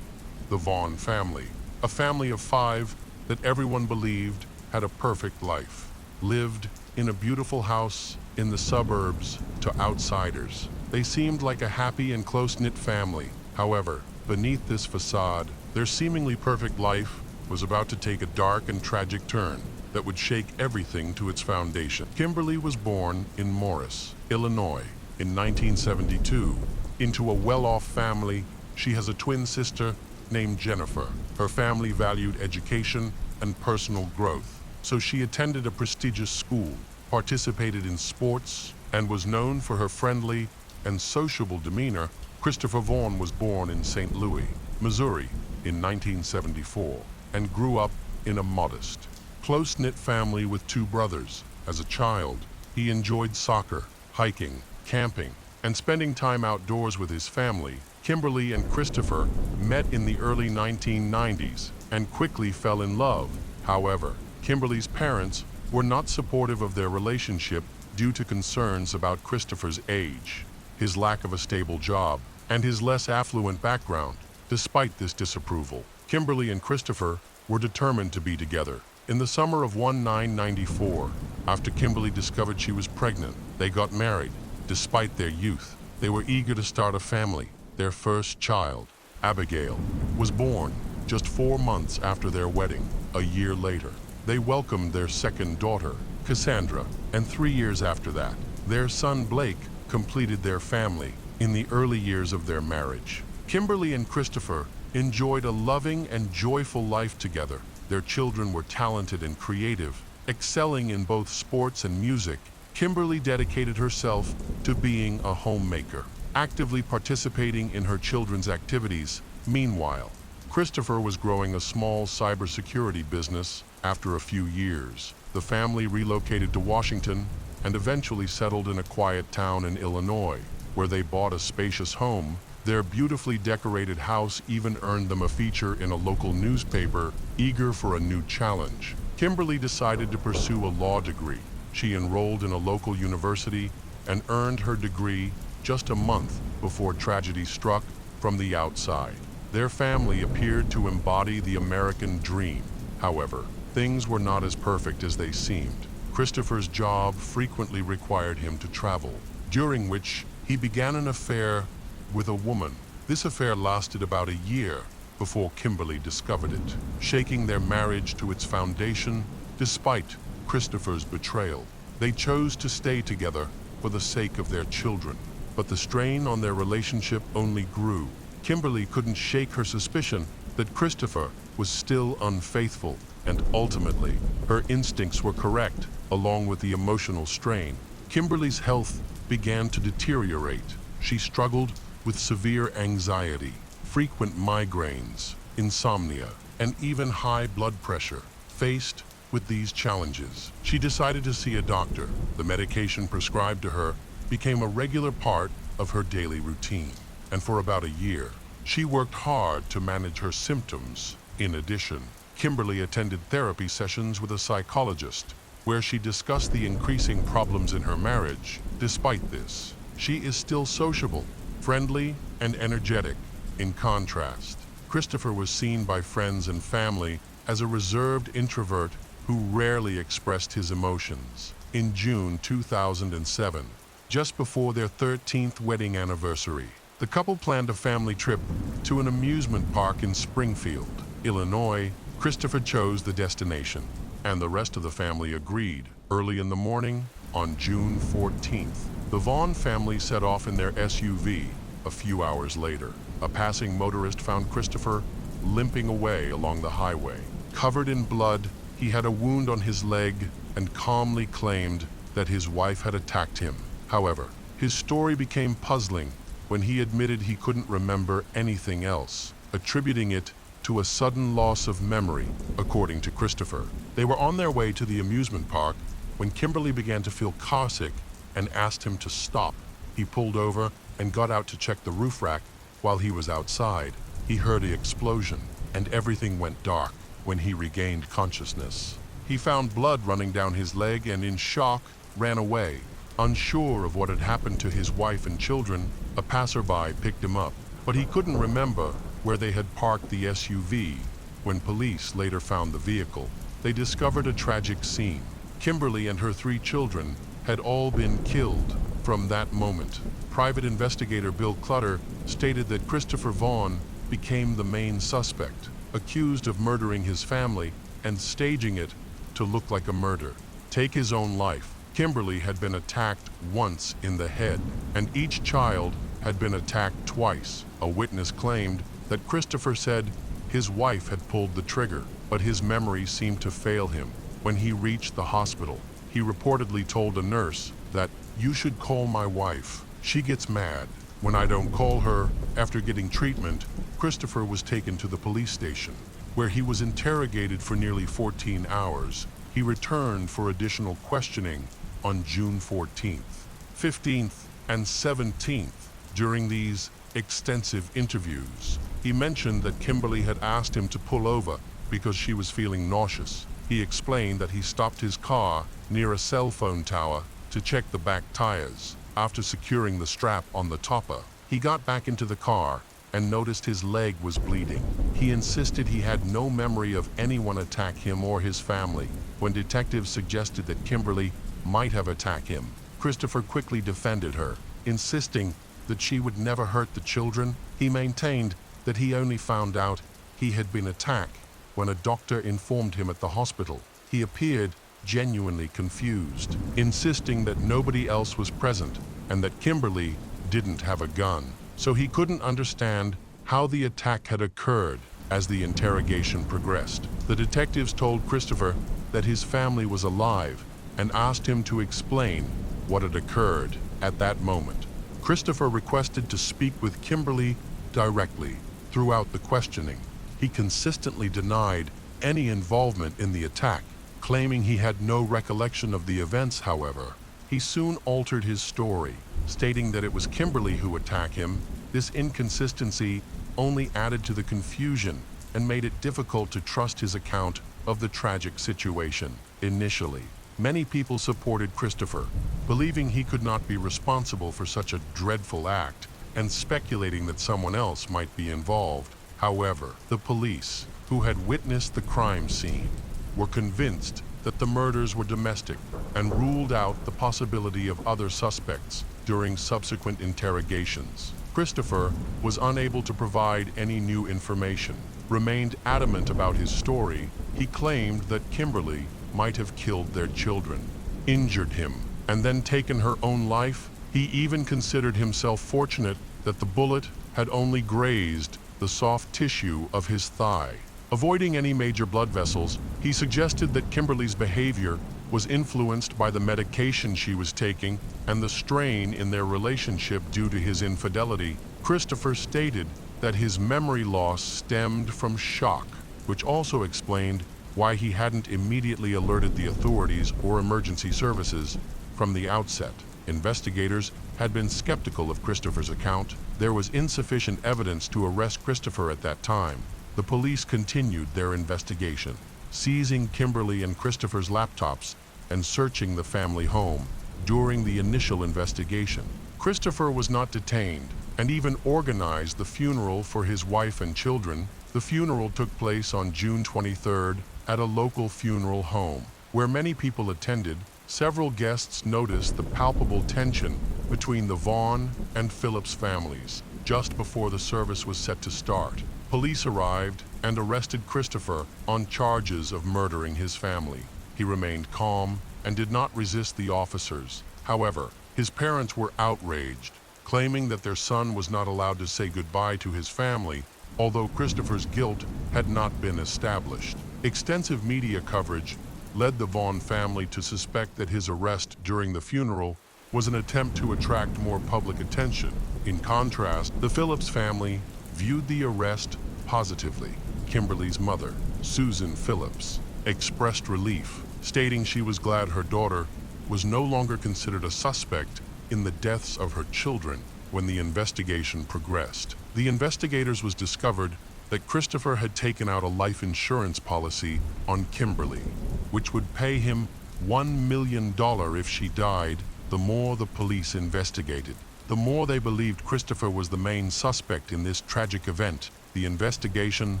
The Vaughn family, a family of 5 that everyone believed had a perfect life, lived in a beautiful house in the suburbs to outsiders. They seemed like a happy and close-knit family. However, beneath this facade, their seemingly perfect life was about to take a dark and tragic turn that would shake everything to its foundation. Kimberly was born in Morris, Illinois, in 1972. Into a well-off family, she has a twin sister named Jennifer. Her family valued education and personal growth, so she attended a prestigious school, participated in sports, and was known for her friendly and sociable demeanor. Christopher Vaughn was born in St. Louis, Missouri, in 1974, and grew up in a modest, close-knit family with 2 brothers. As a child, he enjoyed soccer, hiking, camping, and spending time outdoors with his family. Kimberly and Christopher met in the early 1990s and quickly fell in love. However, Kimberly's parents were not supportive of their relationship due to concerns about Christopher's age, his lack of a stable job, and his less affluent background. Despite this disapproval, Kimberly and Christopher were determined to be together. In the summer of 1994, after Kimberly discovered she was pregnant, they got married. Despite their youth, they were eager to start a family. Their first child, Abigail, was born just 4 months after their wedding. A year later, they welcomed their second daughter, Cassandra, and 3 years after that, their son Blake completed their family. In the early years of their marriage, Kimberly and Christopher enjoyed a loving and joyful life together. Their children were talented and creative, excelling in both sports and music. Kimberly dedicated herself to being a homemaker, actively participating in her children's activities. Meanwhile, Christopher was growing a small cybersecurity business. After a few years, the family relocated to Washington and eventually settled in a quiet town in Illinois, where they bought a spacious home. Their beautifully decorated house even earned them a feature in a local newspaper. Eager for a new challenge, Kimberly decided to pursue a law degree. She enrolled in a local university and earned her degree just a month before tragedy struck from the outside. Their family appeared to embody the American dream. However, things were not as perfect as they seemed. Christopher's job frequently required him to travel, during which he began an affair with a woman. This affair lasted about a year before Kimberly discovered it, shaking their marriage to its foundation. Despite Christopher's betrayal, they chose to stay together for the sake of their children. But the strain on their relationship only grew. Kimberly couldn't shake her suspicion that Christopher was still unfaithful, and ultimately, her instincts were correct. Along with the emotional strain, Kimberly's health began to deteriorate. She struggled with severe anxiety, frequent migraines, insomnia, and even high blood pressure. Faced with these challenges, she decided to see a doctor. The medication prescribed to her became a regular part of her daily routine, and for about a year, she worked hard to manage her symptoms. In addition, Kimberly attended therapy sessions with a psychologist, where she discussed the increasing problems in her marriage. Despite this, she is still sociable, friendly, and energetic. In contrast, Christopher was seen by friends and family as a reserved introvert who rarely expressed his emotions. In June 2007, just before their 13th wedding anniversary, the couple planned a family trip to an amusement park in Springfield, Illinois. Christopher chose the destination, and the rest of the family agreed. Early in the morning, on June 14th, the Vaughn family set off in their SUV. A few hours later, a passing motorist found Christopher limping away along the highway. Covered in blood, he had a wound on his leg and calmly claimed that his wife had attacked him. However, his story became puzzling when he admitted he couldn't remember anything else, attributing it to a sudden loss of memory, according to Christopher. They were on their way to the amusement park when Kimberly began to feel carsick and asked him to stop. He pulled over and got out to check the roof rack. While he was outside, he heard the explosion, and everything went dark. When he regained consciousness, he found blood running down his leg and, in shock, ran away. Unsure of what had happened to his wife and children, a passerby picked him up, but he couldn't remember where they had parked the SUV. When police later found the vehicle, they discovered a tragic scene. Kimberly and her 3 children had all been killed. From that moment, private investigator Bill Clutter stated that Christopher Vaughn became the main suspect, accused of murdering his family and staging it to look like a murder. Take his own life. Kimberly had been attacked once in the head, and each child had been attacked twice. A witness claimed that Christopher said his wife had pulled the trigger, but his memory seemed to fail him. When he reached the hospital, he reportedly told a nurse that, "You should call my wife. She gets mad when I don't call her." After getting treatment, Christopher was taken to the police station, where he was interrogated for nearly 14 hours. He returned for additional questioning on June 14th, 15th, and 17th. During these extensive interviews, he mentioned that Kimberly had asked him to pull over because she was feeling nauseous. He explained that he stopped his car near a cell phone tower to check the back tires. After securing the strap on the topper, he got back into the car and noticed his leg was bleeding. He insisted he had no memory of anyone attack him or his family. When detectives suggested that Kimberly might have attacked him, Christopher quickly defended her, insisting that she would never hurt the children. He maintained that he only found out he had been attacked when a doctor informed him at the hospital. He appeared genuinely confused, insisting that nobody else was present and that Kimberly didn't have a gun. So he couldn't understand how the attack had occurred. As the interrogation progressed, the detectives told Christopher that his family was alive and asked him to explain what had occurred at that moment. Christopher requested to speak with Kimberly directly. Throughout the questioning, he consistently denied any involvement in the attack, claiming he had no recollection of the events. However, he soon altered his story, stating that it was Kimberly who attacked him. This inconsistency only added to the confusion and made it difficult to trust his account of the tragic situation. Initially, many people supported Christopher, believing he could not be responsible for such a dreadful act and speculating that someone else might be involved. However, the police, who had witnessed the crime scene, were convinced that the murders were domestic and ruled out the possibility of other suspects during subsequent interrogations. Christopher was unable to provide any new information, remained adamant about his story. He claimed that Kimberly might have killed their children, injured him, and then taken her own life. He even considered himself fortunate that the bullet had only grazed the soft tissue of his thigh. Avoiding any major blood vessels, he suggested that Kimberly's behavior was influenced by the medication she was taking and the strain in their relationship due to his infidelity. Christopher stated that his memory loss stemmed from shock, which also explained why he hadn't immediately alerted the authorities or emergency services from the outset. Investigators had been skeptical of Christopher's account. There was insufficient evidence to arrest Christopher at that time. The police continued their investigation, seizing Kimberly and Christopher's laptops and searching the family home. During the initial investigation, Christopher was not detained and even organized the funeral for his wife and children. The funeral took place on June 23rd at a local funeral home, where many people attended. Several guests noticed the palpable tension between the Vaughn and Phillips families. Just before the service was set to start, police arrived and arrested Christopher on charges of murdering his family. He remained calm and did not resist the officers. However, his parents were outraged, claiming that their son was not allowed to say goodbye to his family, although Christopher's guilt had not been established. Extensive media coverage led the Vaughn family to suspect that his arrest during the funeral was an attempt to attract more public attention. In contrast, the Phillips family viewed the arrest positively, Kimberly's mother, Susan Phillips, expressed relief, stating she was glad her daughter was no longer considered a suspect in the deaths of her children. When the investigation progressed, the investigators was discovered that Christopher had taken out a life insurance policy on Kimberly, which would pay him $1 million if she died. The more the police investigated, the more they believed Christopher was the main suspect in this tragic event. The investigation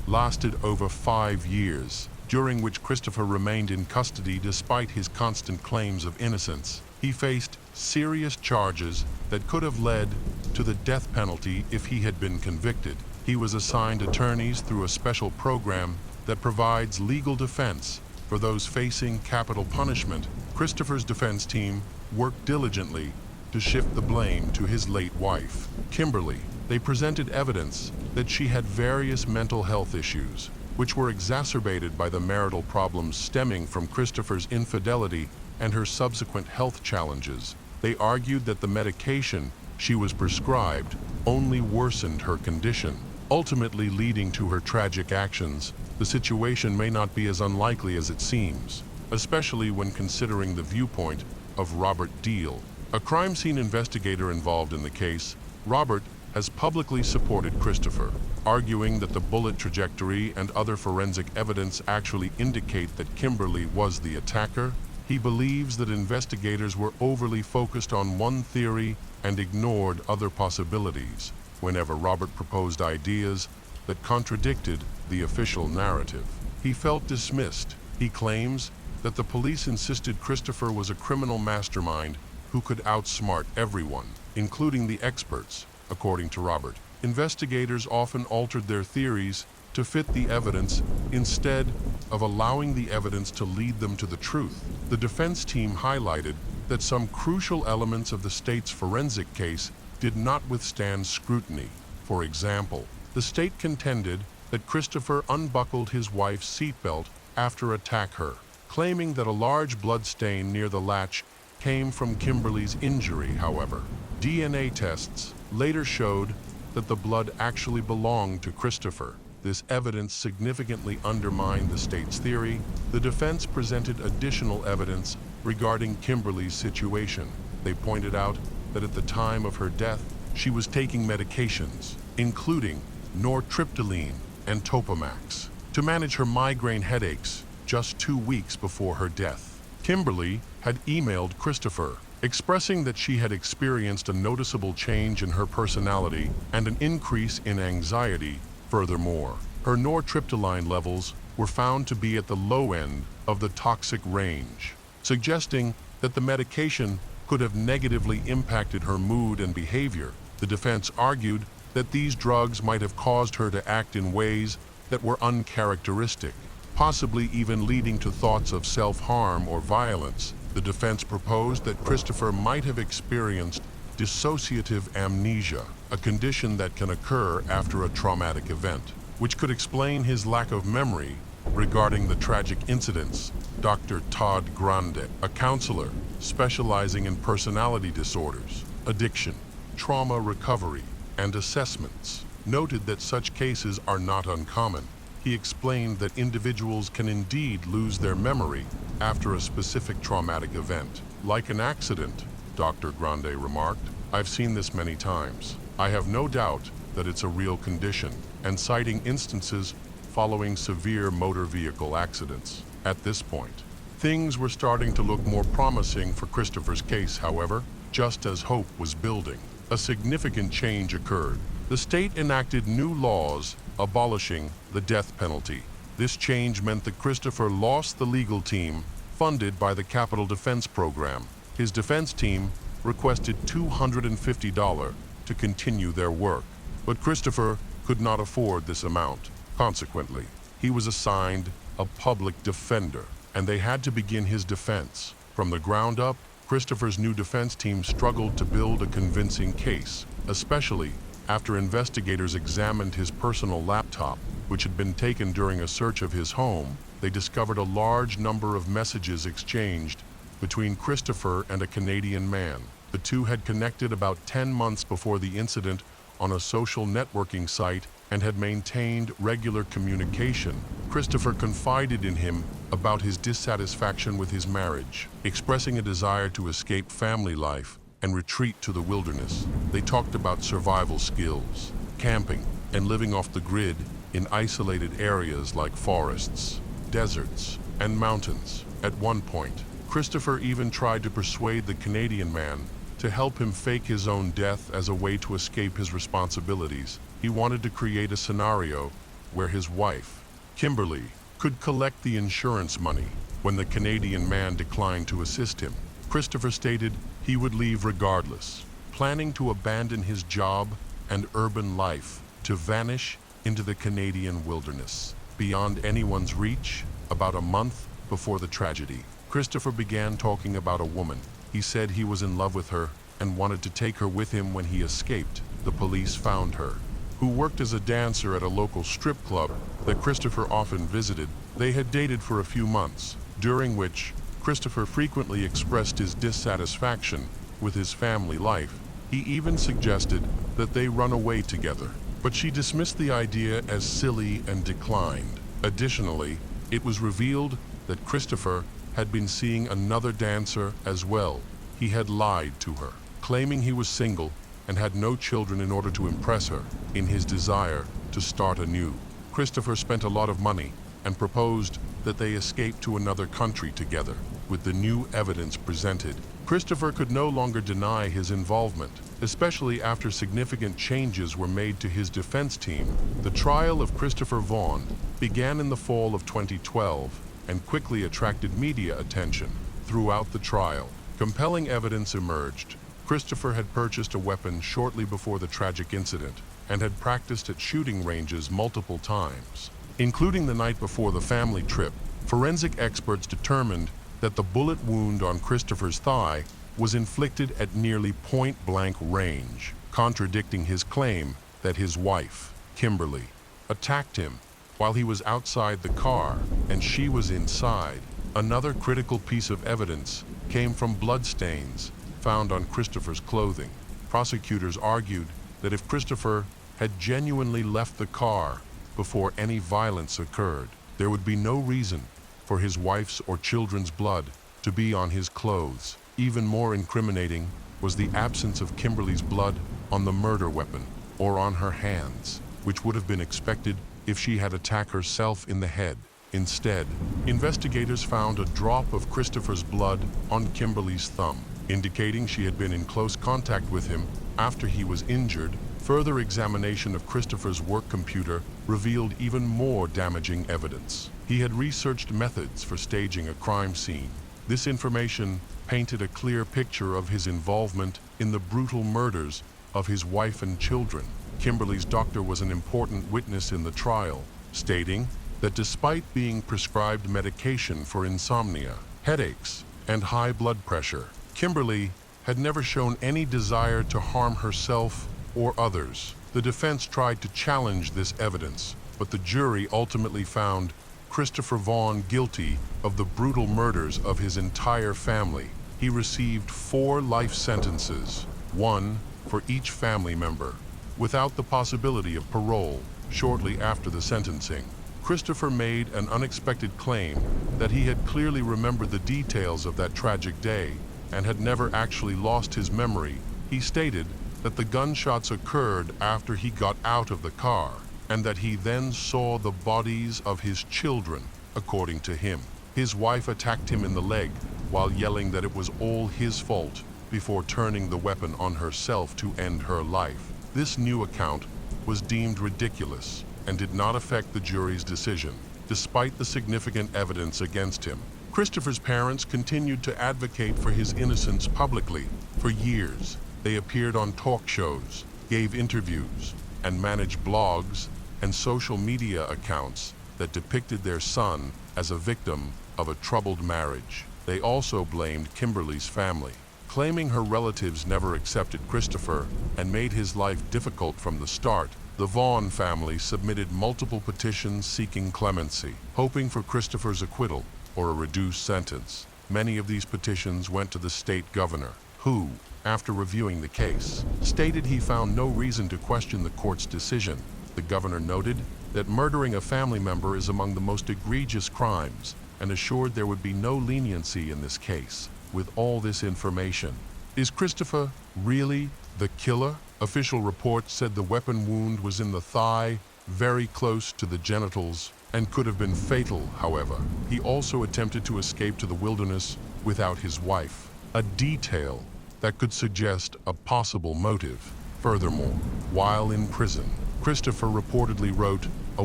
lasted over 5 years, during which Christopher remained in custody despite his constant claims of innocence. He faced serious charges that could have led to the death penalty if he had been convicted. He was assigned attorneys through a special program that provides legal defense for those facing capital punishment. Christopher's defense team worked diligently to shift the blame to his late wife, Kimberly. They presented evidence that she had various mental health issues, which were exacerbated by the marital problems stemming from Christopher's infidelity and her subsequent health challenges. They argued that the medication she was prescribed only worsened her condition, ultimately leading to her tragic actions. The situation may not be as unlikely as it seems, especially when considering the viewpoint of Robert Deal, a crime scene investigator involved in the case. Robert has publicly supported Christopher, arguing that the bullet trajectory and other forensic evidence actually indicate that Kimberly was the attacker. He believes that investigators were overly focused on one theory and ignored other possibilities whenever Robert proposed ideas that contradicted the official narrative. He felt dismissed. He claims that the police insisted Christopher was a criminal mastermind who could outsmart everyone, including the experts. According to Robert, investigators often altered their theories to fit the evidence instead of allowing the evidence to lead them to the truth. The defense team highlighted that some crucial elements of the state's forensic case did not withstand scrutiny. For example, the state contended that Christopher unbuckled his wife's seatbelt after attacking her, claiming that a large blood stain near the latch came from Kimberly's injury. However, DNA tests later showed that the blood actually belonged to Christopher. This evidence significantly undermined the state's theory. The defense presented additional evidence regarding Kimberly's situation. They pointed out that at the time of her death, she was taking medications, including nortriptyline and Topamax, to manage her migraine headaches just 2 weeks before her death. Kimberly had emailed Christopher, expressing that she had experienced a noticeable change in her personality and an increase in anxiety. Furthermore, her nortriptyline levels were found to be at the low end of the toxic range, suggesting that the medication could have negatively impacted her mood and behavior. The defense argued that these drugs might have caused her to act in ways that were uncharacteristic, possibly even leading to thoughts of self-harm or violence. The defense proposed that Christopher might have experienced dissociative amnesia, a condition that can occur after a traumatic event, which could explain his lack of memory regarding the tragic incidents. Dr. Todd Grande, a counselor specializing in personality disorders, addiction, trauma recovery, and assessments, noted that such cases are not uncommon. He explained that individuals can indeed lose their memory after a specific traumatic event. Like an accident, Dr. Grande remarked, "I've seen this many times. I have no doubt that it's a real condition," and citing instances following severe motor vehicle accidents. At this point, things were starting to look more promising for Christopher's case. However, just as hope was building, a significant change occurred. The state enacted new laws abolishing the death penalty. This change meant that Christopher lost the legal team funded by the Capital Defense Program. His defense team requested $250 to continue their work, but Christopher could not afford this amount. Consequently, he was assigned a public defender, and they had to begin his defense. From the ground up, Christopher's new defense team struggled to build a convincing case, especially after investigators examined his personal laptop, which had been taken during a search of his home. They discovered a large number of messages exchanged between Christopher and a Canadian man. The two had connected about 10 months before the incident on a social networking site and had maintained regular communication. Christopher confided in him about his dissatisfaction with his marriage, expressing a desire to escape family life and retreat to the wilderness. They talked about survival skills, camping, and living off the grid in isolated areas like forests, deserts, and mountains. At one point, Christopher even tried to persuade the Canadian man to help him fake his own death as a way to escape his responsibilities. He wanted to create a scenario where his wife, Kimberly, could collect the insurance money when the Canadian man declined to assist him. Christopher stated he would leave regardless, planning to abandon his job and urban life to vanish into the Canadian wilderness. Beyond anyone's reach, about a month before the tragedy, Christopher began talking about a woman. He said he was in love with her and wanted to take her with him when he escaped. The police found her, who worked as a dancer at a local strip club that Christopher often visited. They had dated for a few months, during which Christopher frequently expressed his dissatisfaction with his family life. He even suggested that they run away together, but she dismissed the idea as silly and declined. Additionally, it was revealed that Christopher had been seeing another dancer as well. He had lied to her, claiming he was single and had no children in order to impress her in his desire to start anew. Christopher spent a lot of money and proposed that they escape to another country together. With the new evidence presented, Christopher could no longer deny his involvement, especially after significant changes were made to his defense team. The trial of Christopher Vaughn began in the fall of 2012 and quickly attracted media attention. Throughout the trial, compelling evidence emerged. Christopher had purchased a weapon shortly before the tragic incident and had practiced at shooting ranges multiple times, including the night before the family trip. Forensic experts determined that the bullet wound on Christopher's thigh was inflicted at nearly point-blank range, contradicting his claim that his wife, Kimberly, attacked him while he was outside the car and she was inside. Another critical piece of evidence came from bloodstains found on Christopher's clothing. Prosecutors argued that if Christopher had genuinely left the car before any violence occurred, there would be no reason for his wife's or children's blood to be on his clothes. Even more incriminating was the absence of Kimberly's blood on the murder weapon or on her hands, which would have been expected if she had attacked herself in the head. Instead, investigators found a drop of Christopher's blood on Kimberly's thumb, indicating she had been in close contact with him after he was injured. Further examination of Christopher's work computer revealed even more damaging evidence. He had researched methods for staging a crime scene. This information painted a clear picture of his involvement in the brutal murders of his wife and children. Kimberly's doctor was an important witness in the trial, stating that despite being prescribed medication for insomnia, headaches, and high blood pressure, Kimberly had never shown any desire to harm herself or others. The defense tried to challenge this evidence, but the jury ultimately found Christopher Vaughn guilty of the brutal murders of his entire family. He received 4 life sentences, 1 for each family member, without the possibility of parole. Shortly after the sentencing, Christopher made an unexpected claim that he had clearly remembered the details of that tragic day and had never actually lost his memory. He stated that the gunshots occurred after he got out of the car and that he then saw the bodies of his children. According to him, his wife attacked him in the leg while yelling that it was all his fault before turning the weapon on herself to end her life. This new account was deemed ridiculous and did not affect the jury's decision, despite the significant evidence against him. Christopher's parents continued to advocate for his innocence publicly. For years, they appeared on talk shows, gave interviews, and managed blogs and social media accounts that depicted their son as a victim of a troubled marriage. They also blamed Kimberly's family, claiming her relatives never accepted Christopher and made his life difficult from the start. The Vaughn family submitted multiple petitions seeking clemency, hoping for Christopher's acquittal or a reduced sentence. Many of these petitions went to the state governor, who, after reviewing the case, stated he found no reason to question the court's decision. The governor noted that murdering a family member is among the most egregious crimes and assured there would be no leniency in this case. With all this information, is Christopher really the killer? Official reports said the weapon wound was in the thigh, very close to the genitals, and could have been fatal. However, he also attempted to escape to the wilderness without his wife, a detail that could suggest a possible motive. Furthermore, while in prison, Christopher reportedly wrote a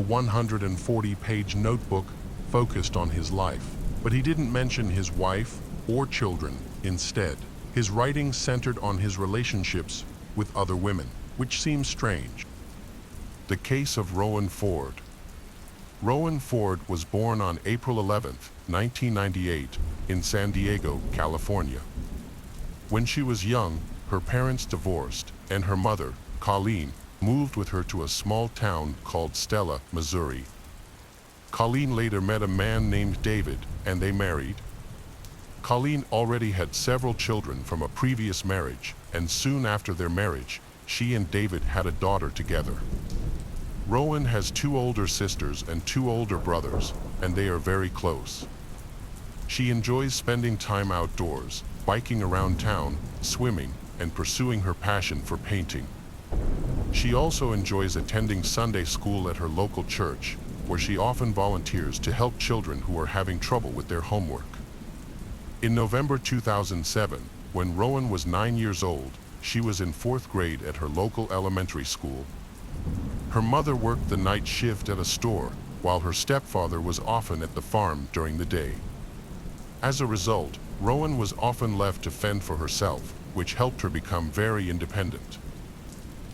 140-page notebook focused on his life, but he didn't mention his wife or children. Instead, his writing centered on his relationships with other women, which seems strange. The case of Rowan Ford. Rowan Ford was born on April 11, 1998, in San Diego, California. When she was young, her parents divorced, and her mother, Colleen, moved with her to a small town called Stella, Missouri. Colleen later met a man named David, and they married. Colleen already had several children from a previous marriage, and soon after their marriage, she and David had a daughter together. Rowan has 2 older sisters and 2 older brothers, and they are very close. She enjoys spending time outdoors, biking around town, swimming, and pursuing her passion for painting. She also enjoys attending Sunday school at her local church, where she often volunteers to help children who are having trouble with their homework. In November 2007, when Rowan was 9 years old, she was in 4th grade at her local elementary school. Her mother worked the night shift at a store, while her stepfather was often at the farm during the day. As a result, Rowan was often left to fend for herself, which helped her become very independent.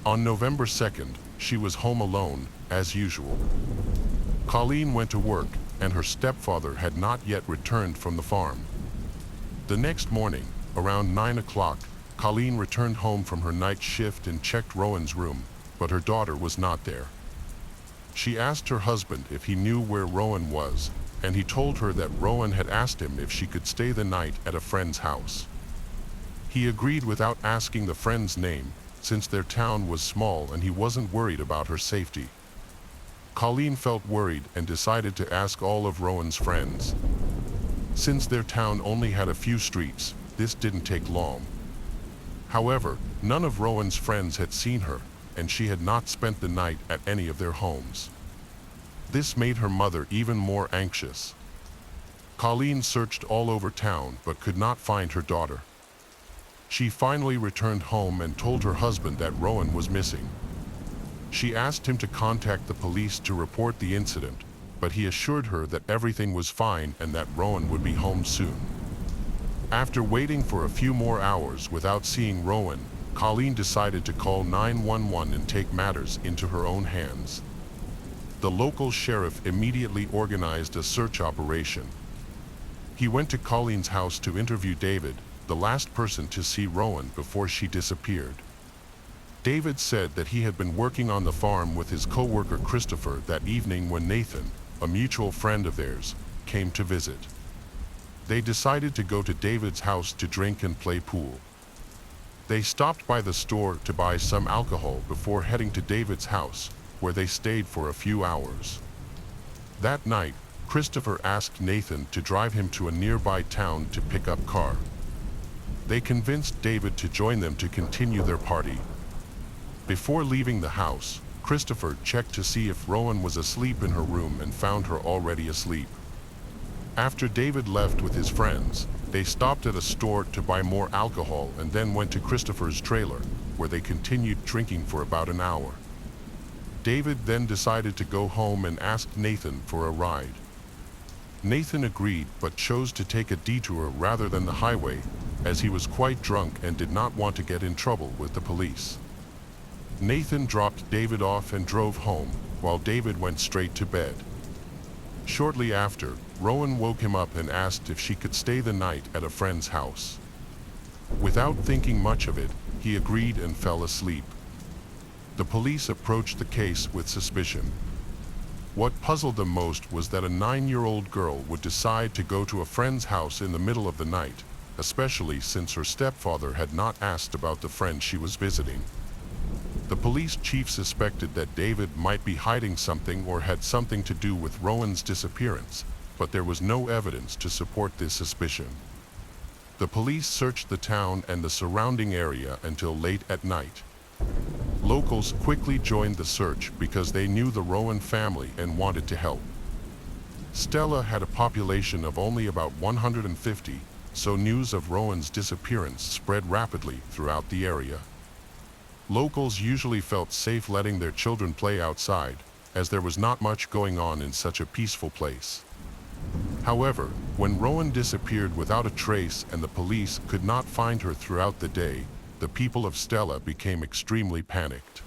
On November 2nd, she was home alone, as usual. Colleen went to work, and her stepfather had not yet returned from the farm. The next morning, around 9 o'clock, Colleen returned home from her night shift and checked Rowan's room, but her daughter was not there. She asked her husband if he knew where Rowan was, and he told her that Rowan had asked him if she could stay the night at a friend's house. He agreed without asking the friend's name, since their town was small and he wasn't worried about her safety. Colleen felt worried and decided to ask all of Rowan's friends. Since their town only had a few streets, this didn't take long. However, none of Rowan's friends had seen her, and she had not spent the night at any of their homes. This made her mother even more anxious. Colleen searched all over town but could not find her daughter. She finally returned home and told her husband that Rowan was missing. She asked him to contact the police to report the incident, but he assured her that everything was fine and that Rowan would be home soon. After waiting for a few more hours without seeing Rowan, Colleen decided to call 911 and take matters into her own hands. The local sheriff immediately organized a search operation. He went to Colleen's house to interview David, the last person to see Rowan before she disappeared. David said that he had been working on the farm with his co-worker Christopher that evening when Nathan, a mutual friend of theirs, came to visit. They decided to go to David's house to drink and play pool. They stopped by the store to buy some alcohol before heading to David's house, where they stayed for a few hours. That night, Christopher asked Nathan to drive him to a nearby town to pick up car. They convinced David to join them to continue their party. Before leaving the house, Christopher checked to see if Rowan was asleep in her room and found her already asleep. After David left with his friends, they stopped at a store to buy more alcohol and then went to Christopher's trailer, where they continued drinking for about an hour. David then decided to go home and asked Nathan for a ride. Nathan agreed but chose to take a detour rather than the highway, as he was quite drunk and did not want to get in trouble with the police. Nathan dropped David off and drove home, while David went straight to bed. Shortly after, Rowan woke him up and asked if she could stay the night at a friend's house. Without thinking much of it, he agreed and fell asleep. The police approached the case with suspicion. What puzzled them most was that a 9-year-old girl would decide to go to a friend's house in the middle of the night, especially since her stepfather had not asked about the friend she was visiting. The police chief suspected that David might be hiding something or had something to do with Rowan's disappearance, but there was no evidence to support this suspicion. The police searched the town and the surrounding area until late at night. Locals quickly joined the search because they knew the Rowan family and wanted to help. Stella had a population of only about 150, so news of Rowan's disappearance spread rapidly throughout the area. Locals usually felt safe letting their children play outside, as there was not much going on in such a peaceful place. However, when Rowan disappeared without a trace and the police could not find her throughout the day, the people of Stella became extremely panicked.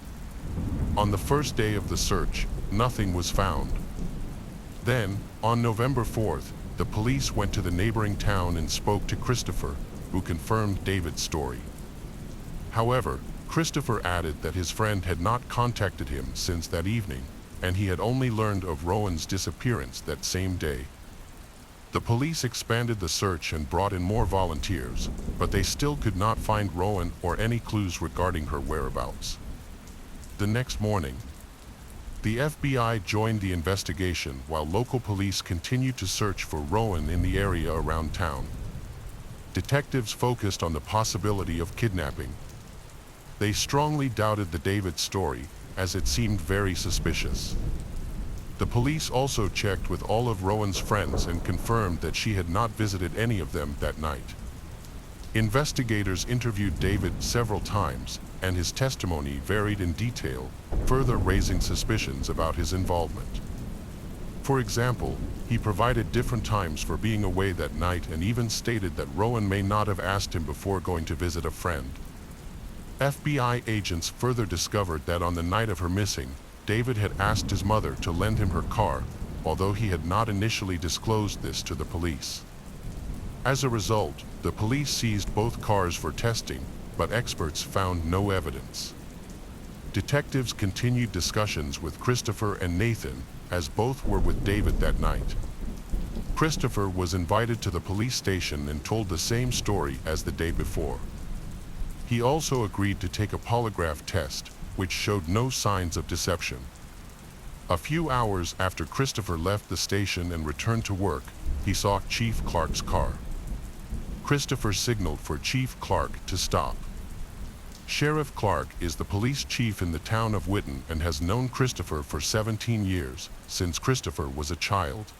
On the first day of the search, nothing was found. Then, on November 4th, the police went to the neighboring town and spoke to Christopher, who confirmed David's story. However, Christopher added that his friend had not contacted him since that evening, and he had only learned of Rowan's disappearance that same day. The police expanded the search and brought in more volunteers, but they still could not find Rowan or any clues regarding her whereabouts. The next morning, the FBI joined the investigation while local police continued to search for Rowan in the area around town. Detectives focused on the possibility of kidnapping. They strongly doubted the David story, as it seemed very suspicious. The police also checked with all of Rowan's friends and confirmed that she had not visited any of them that night. Investigators interviewed David several times, and his testimony varied in detail, further raising suspicions about his involvement. For example, he provided different times for being away that night and even stated that Rowan may not have asked him before going to visit a friend. FBI agents further discovered that on the night of her missing, David had asked his mother to lend him her car, although he had not initially disclosed this to the police. As a result, the police seized both cars for testing, but experts found no evidence. Detectives continued discussions with Christopher and Nathan, as both were with David that night. Christopher was invited to the police station and told the same story as the day before. He also agreed to take a polygraph test, which showed no signs of deception. A few hours after Christopher left the station and returned to work, he saw Chief Clark's car. Christopher signaled for Chief Clark to stop. Sheriff Clark is the police chief in the town of Heighten and has known Christopher for 17 years, since Christopher was a child.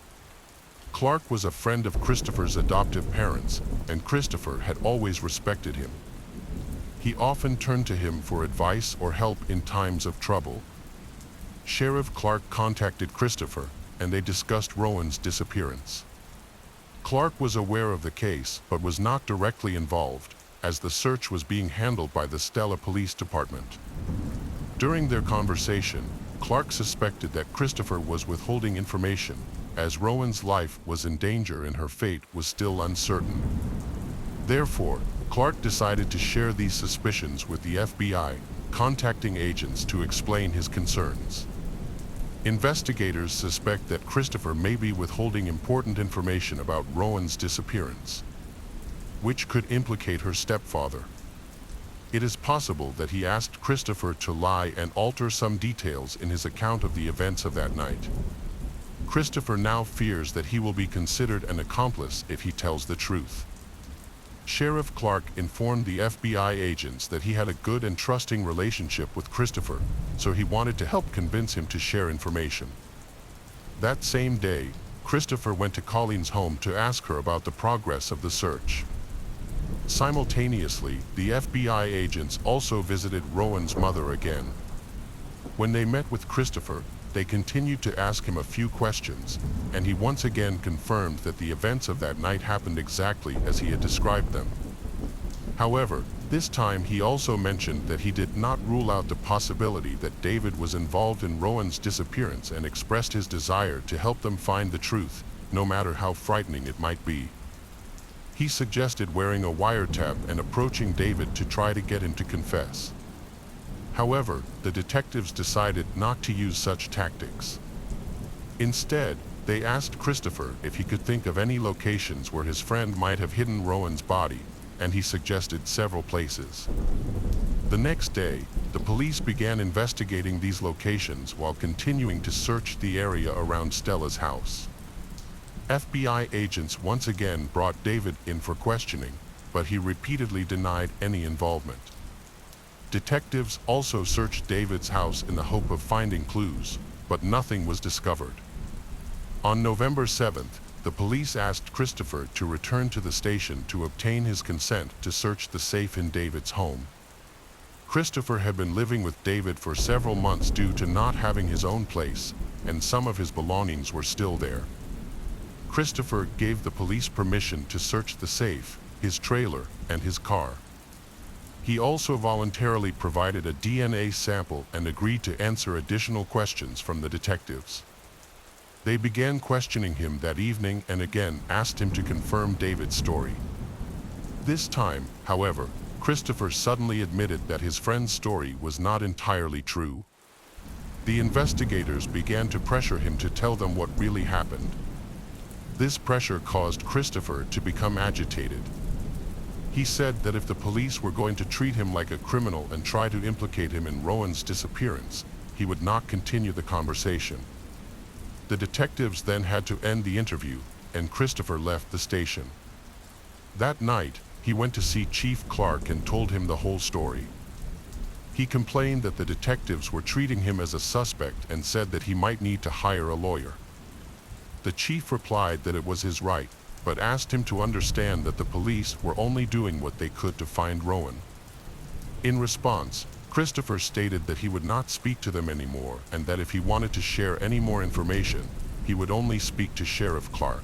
Clark was a friend of Christopher's adoptive parents, and Christopher had always respected him. He often turned to him for advice or help in times of trouble. Sheriff Clark contacted Christopher, and they discussed Rowan's disappearance. Clark was aware of the case, but was not directly involved, as the search was being handled by the Stella Police Department. During their conversation, Clark suspected that Christopher was withholding information, as Rowan's life was in danger and her fate was still uncertain. Therefore, Clark decided to share these suspicions with the FBI, contacting agents to explain his concerns. Investigators suspect that Christopher may be withholding important information about Rowan's disappearance, which could implicate her stepfather. It is possible that he asked Christopher to lie and alter some details in his account of the events of that night. Christopher now fears that he will be considered an accomplice if he tells the truth. Sheriff Clark informed the FBI agents that he had a good and trusting relationship with Christopher, so he wanted to help convince him to share information. That same day, Christopher went to Colleen's home to ask her about the progress of the search. Simultaneously, the FBI agents also visited Rowan's mother again. When they met with Christopher, they continued to ask him a few questions, and he once again confirmed that the events of that night happened exactly as he had described them. However, this time he also mentioned that he did not rule out the possibility that David was involved in Rowan's disappearance and expressed his desire to help them find the truth, no matter how frightening it might be. He suggested wearing a wiretap and approaching David to try to get him to confess. However, the detectives decided not to use such tactics. Instead, they asked Christopher if he could think of any locations where his friend might have hidden Rowan's body, and he suggested several places. The next day, the police began investigating these locations while continuing to search the area around Stella's house. FBI agents once again brought David in for questioning, but he repeatedly denied any involvement. Detectives also searched David's house in the hope of finding clues, but nothing was discovered. On November 7th, the police asked Christopher to return to the station to obtain his consent to search the safe in David's home. Christopher had been living with David for several months due to not having his own place, and some of his belongings were still there. Christopher gave the police permission to search the safe, his trailer, and his car. He also voluntarily provided a DNA sample and agreed to answer additional questions from the detectives. They began questioning him that evening and again asked him to confirm David's story. This time, however, Christopher suddenly admitted that his friend's story was not entirely true. The investigators began to pressure him to tell them what really happened. This pressure caused Christopher to become agitated. He said that if the police were going to treat him like a criminal and try to implicate him in Rowan's disappearance, he would not continue the conversation. The detectives then had to end the interview, and Christopher left the station. That night, he went to see Chief Clark and told him the whole story. He complained that the detectives were treating him as a suspect and said that he might need to hire a lawyer. The chief replied that it was his right, but asked him to understand that the police were only doing what they could to find Rowan. In response, Christopher stated that he would not speak to them anymore and that if he wanted to share any more information, he would only speak to Sheriff Clark.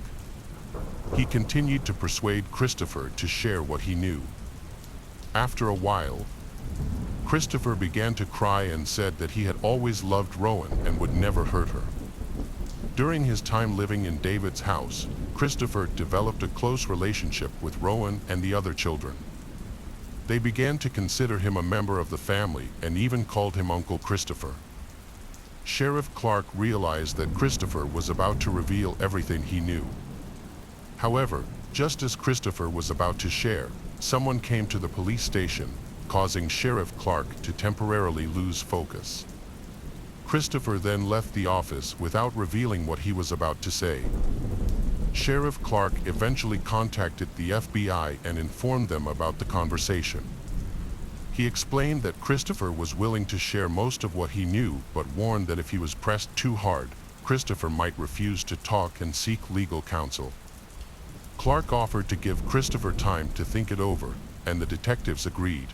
He continued to persuade Christopher to share what he knew. After a while, Christopher began to cry and said that he had always loved Rowan and would never hurt her. During his time living in David's house, Christopher developed a close relationship with Rowan and the other children. They began to consider him a member of the family and even called him Uncle Christopher. Sheriff Clark realized that Christopher was about to reveal everything he knew. However, just as Christopher was about to share, someone came to the police station, causing Sheriff Clark to temporarily lose focus. Christopher then left the office without revealing what he was about to say. Sheriff Clark eventually contacted the FBI and informed them about the conversation. He explained that Christopher was willing to share most of what he knew, but warned that if he was pressed too hard, Christopher might refuse to talk and seek legal counsel. Clark offered to give Christopher time to think it over, and the detectives agreed.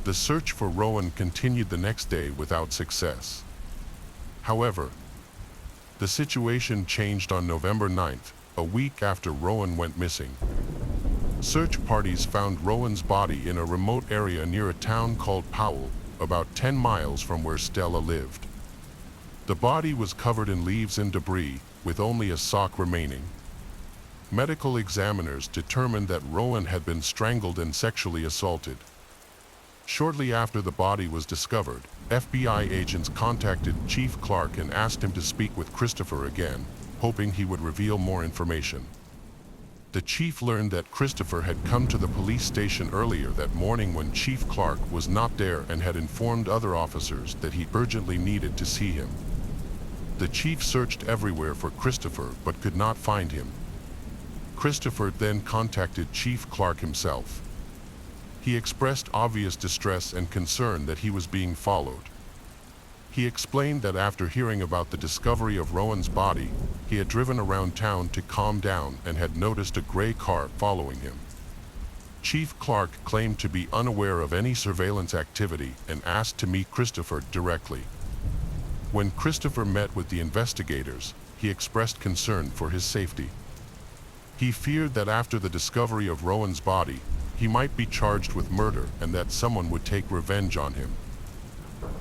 The search for Rowan continued the next day without success. However, the situation changed on November 9th, a week after Rowan went missing. Search parties found Rowan's body in a remote area near a town called Powell, about 10 miles from where Stella lived. The body was covered in leaves and debris, with only a sock remaining. Medical examiners determined that Rowan had been strangled and sexually assaulted. Shortly after the body was discovered, FBI agents contacted Chief Clark and asked him to speak with Christopher again, hoping he would reveal more information. The chief learned that Christopher had come to the police station earlier that morning when Chief Clark was not there and had informed other officers that he urgently needed to see him. The chief searched everywhere for Christopher but could not find him. Christopher then contacted Chief Clark himself. He expressed obvious distress and concern that he was being followed. He explained that after hearing about the discovery of Rowan's body, he had driven around town to calm down and had noticed a gray car following him. Chief Clark claimed to be unaware of any surveillance activity and asked to meet Christopher directly. When Christopher met with the investigators, he expressed concern for his safety. He feared that after the discovery of Rowan's body, he might be charged with murder and that someone would take revenge on him.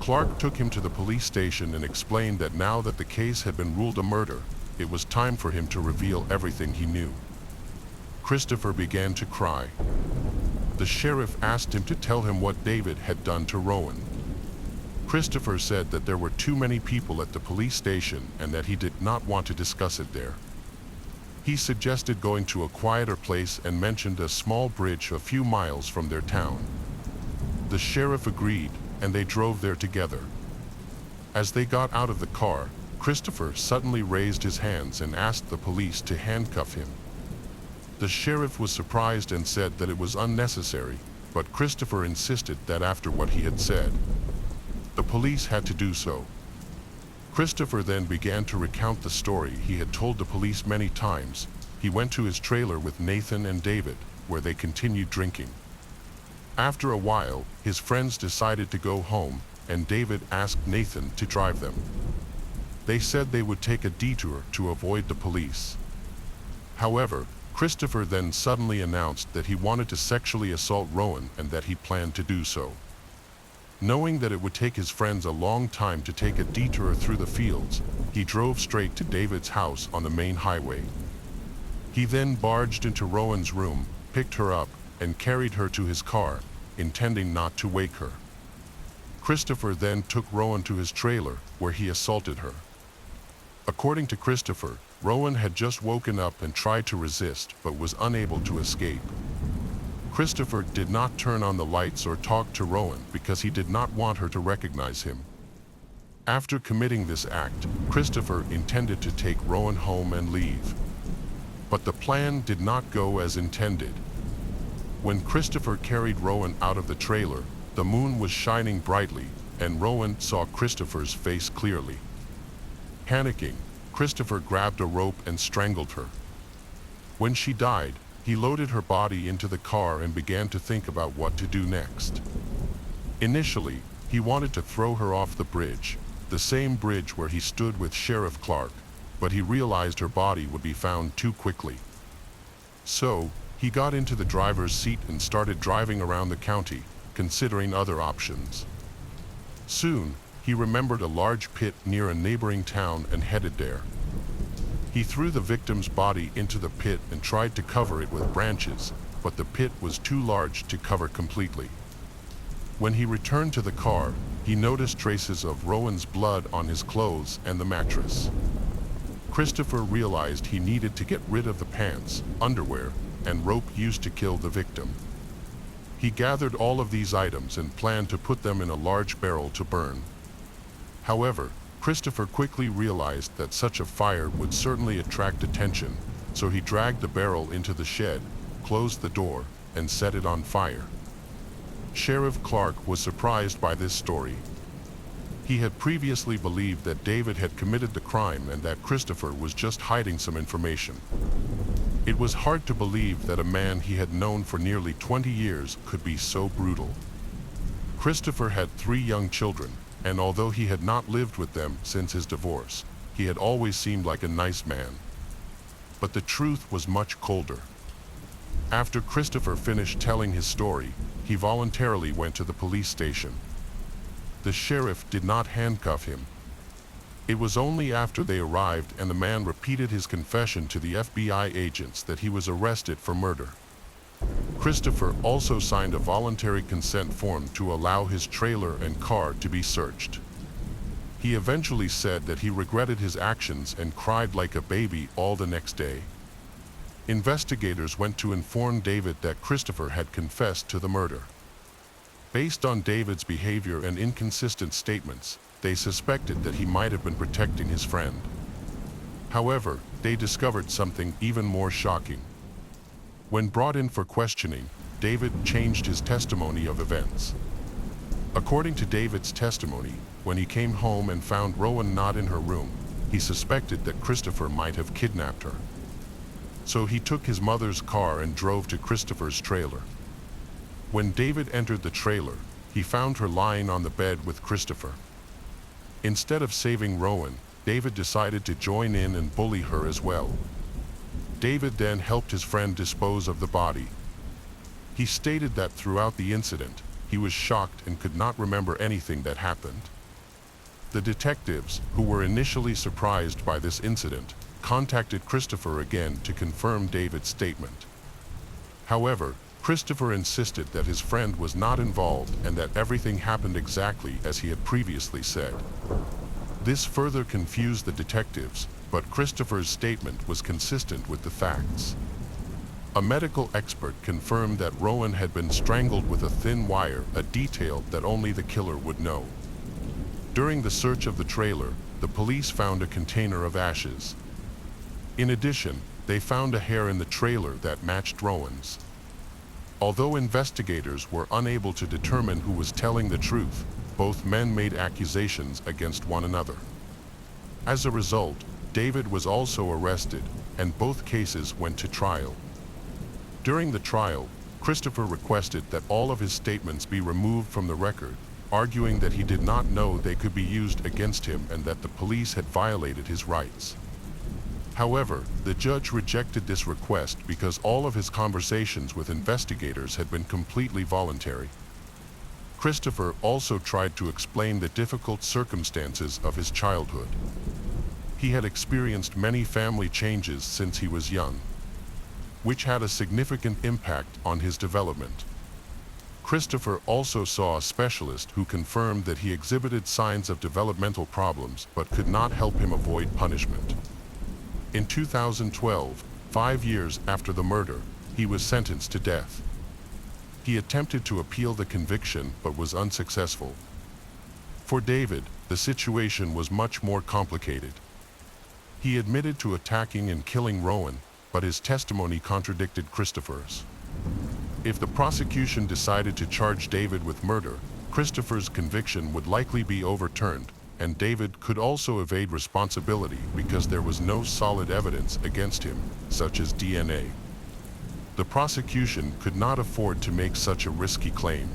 Clark took him to the police station and explained that now that the case had been ruled a murder, it was time for him to reveal everything he knew. Christopher began to cry. The sheriff asked him to tell him what David had done to Rowan. Christopher said that there were too many people at the police station and that he did not want to discuss it there. He suggested going to a quieter place and mentioned a small bridge a few miles from their town. The sheriff agreed, and they drove there together. As they got out of the car, Christopher suddenly raised his hands and asked the police to handcuff him. The sheriff was surprised and said that it was unnecessary, but Christopher insisted that after what he had said, the police had to do so. Christopher then began to recount the story he had told the police many times. He went to his trailer with Nathan and David, where they continued drinking. After a while, his friends decided to go home, and David asked Nathan to drive them. They said they would take a detour to avoid the police. However, Christopher then suddenly announced that he wanted to sexually assault Rowan and that he planned to do so. Knowing that it would take his friends a long time to take a detour through the fields, he drove straight to David's house on the main highway. He then barged into Rowan's room, picked her up, and carried her to his car, intending not to wake her. Christopher then took Rowan to his trailer, where he assaulted her. According to Christopher, Rowan had just woken up and tried to resist but was unable to escape. Christopher did not turn on the lights or talk to Rowan because he did not want her to recognize him. After committing this act, Christopher intended to take Rowan home and leave. But the plan did not go as intended. When Christopher carried Rowan out of the trailer, the moon was shining brightly, and Rowan saw Christopher's face clearly. Panicking, Christopher grabbed a rope and strangled her. When she died, he loaded her body into the car and began to think about what to do next. Initially, he wanted to throw her off the bridge, the same bridge where he stood with Sheriff Clark, but he realized her body would be found too quickly. So, he got into the driver's seat and started driving around the county, considering other options. Soon, he remembered a large pit near a neighboring town and headed there. He threw the victim's body into the pit and tried to cover it with branches, but the pit was too large to cover completely. When he returned to the car, he noticed traces of Rowan's blood on his clothes and the mattress. Christopher realized he needed to get rid of the pants, underwear, and rope used to kill the victim. He gathered all of these items and planned to put them in a large barrel to burn. However, Christopher quickly realized that such a fire would certainly attract attention, so he dragged the barrel into the shed, closed the door, and set it on fire. Sheriff Clark was surprised by this story. He had previously believed that David had committed the crime and that Christopher was just hiding some information. It was hard to believe that a man he had known for nearly 20 years could be so brutal. Christopher had 3 young children, and although he had not lived with them since his divorce, he had always seemed like a nice man. But the truth was much colder. After Christopher finished telling his story, he voluntarily went to the police station. The sheriff did not handcuff him. It was only after they arrived and the man repeated his confession to the FBI agents that he was arrested for murder. Christopher also signed a voluntary consent form to allow his trailer and car to be searched. He eventually said that he regretted his actions and cried like a baby all the next day. Investigators went to inform David that Christopher had confessed to the murder. Based on David's behavior and inconsistent statements, they suspected that he might have been protecting his friend. However, they discovered something even more shocking. When brought in for questioning, David changed his testimony of events. According to David's testimony, when he came home and found Rowan not in her room, he suspected that Christopher might have kidnapped her. So he took his mother's car and drove to Christopher's trailer. When David entered the trailer, he found her lying on the bed with Christopher. Instead of saving Rowan, David decided to join in and bully her as well. David then helped his friend dispose of the body. He stated that throughout the incident, he was shocked and could not remember anything that happened. The detectives, who were initially surprised by this incident, contacted Christopher again to confirm David's statement. However, Christopher insisted that his friend was not involved and that everything happened exactly as he had previously said. This further confused the detectives, but Christopher's statement was consistent with the facts. A medical expert confirmed that Rowan had been strangled with a thin wire, a detail that only the killer would know. During the search of the trailer, the police found a container of ashes. In addition, they found a hair in the trailer that matched Rowan's. Although investigators were unable to determine who was telling the truth, both men made accusations against one another. As a result, David was also arrested, and both cases went to trial. During the trial, Christopher requested that all of his statements be removed from the record, arguing that he did not know they could be used against him and that the police had violated his rights. However, the judge rejected this request because all of his conversations with investigators had been completely voluntary. Christopher also tried to explain the difficult circumstances of his childhood. He had experienced many family changes since he was young, which had a significant impact on his development. Christopher also saw a specialist who confirmed that he exhibited signs of developmental problems but could not help him avoid punishment. In 2012, 5 years after the murder, he was sentenced to death. He attempted to appeal the conviction but was unsuccessful. For David, the situation was much more complicated. He admitted to attacking and killing Rowan, but his testimony contradicted Christopher's. If the prosecution decided to charge David with murder, Christopher's conviction would likely be overturned, and David could also evade responsibility because there was no solid evidence against him, such as DNA. The prosecution could not afford to make such a risky claim.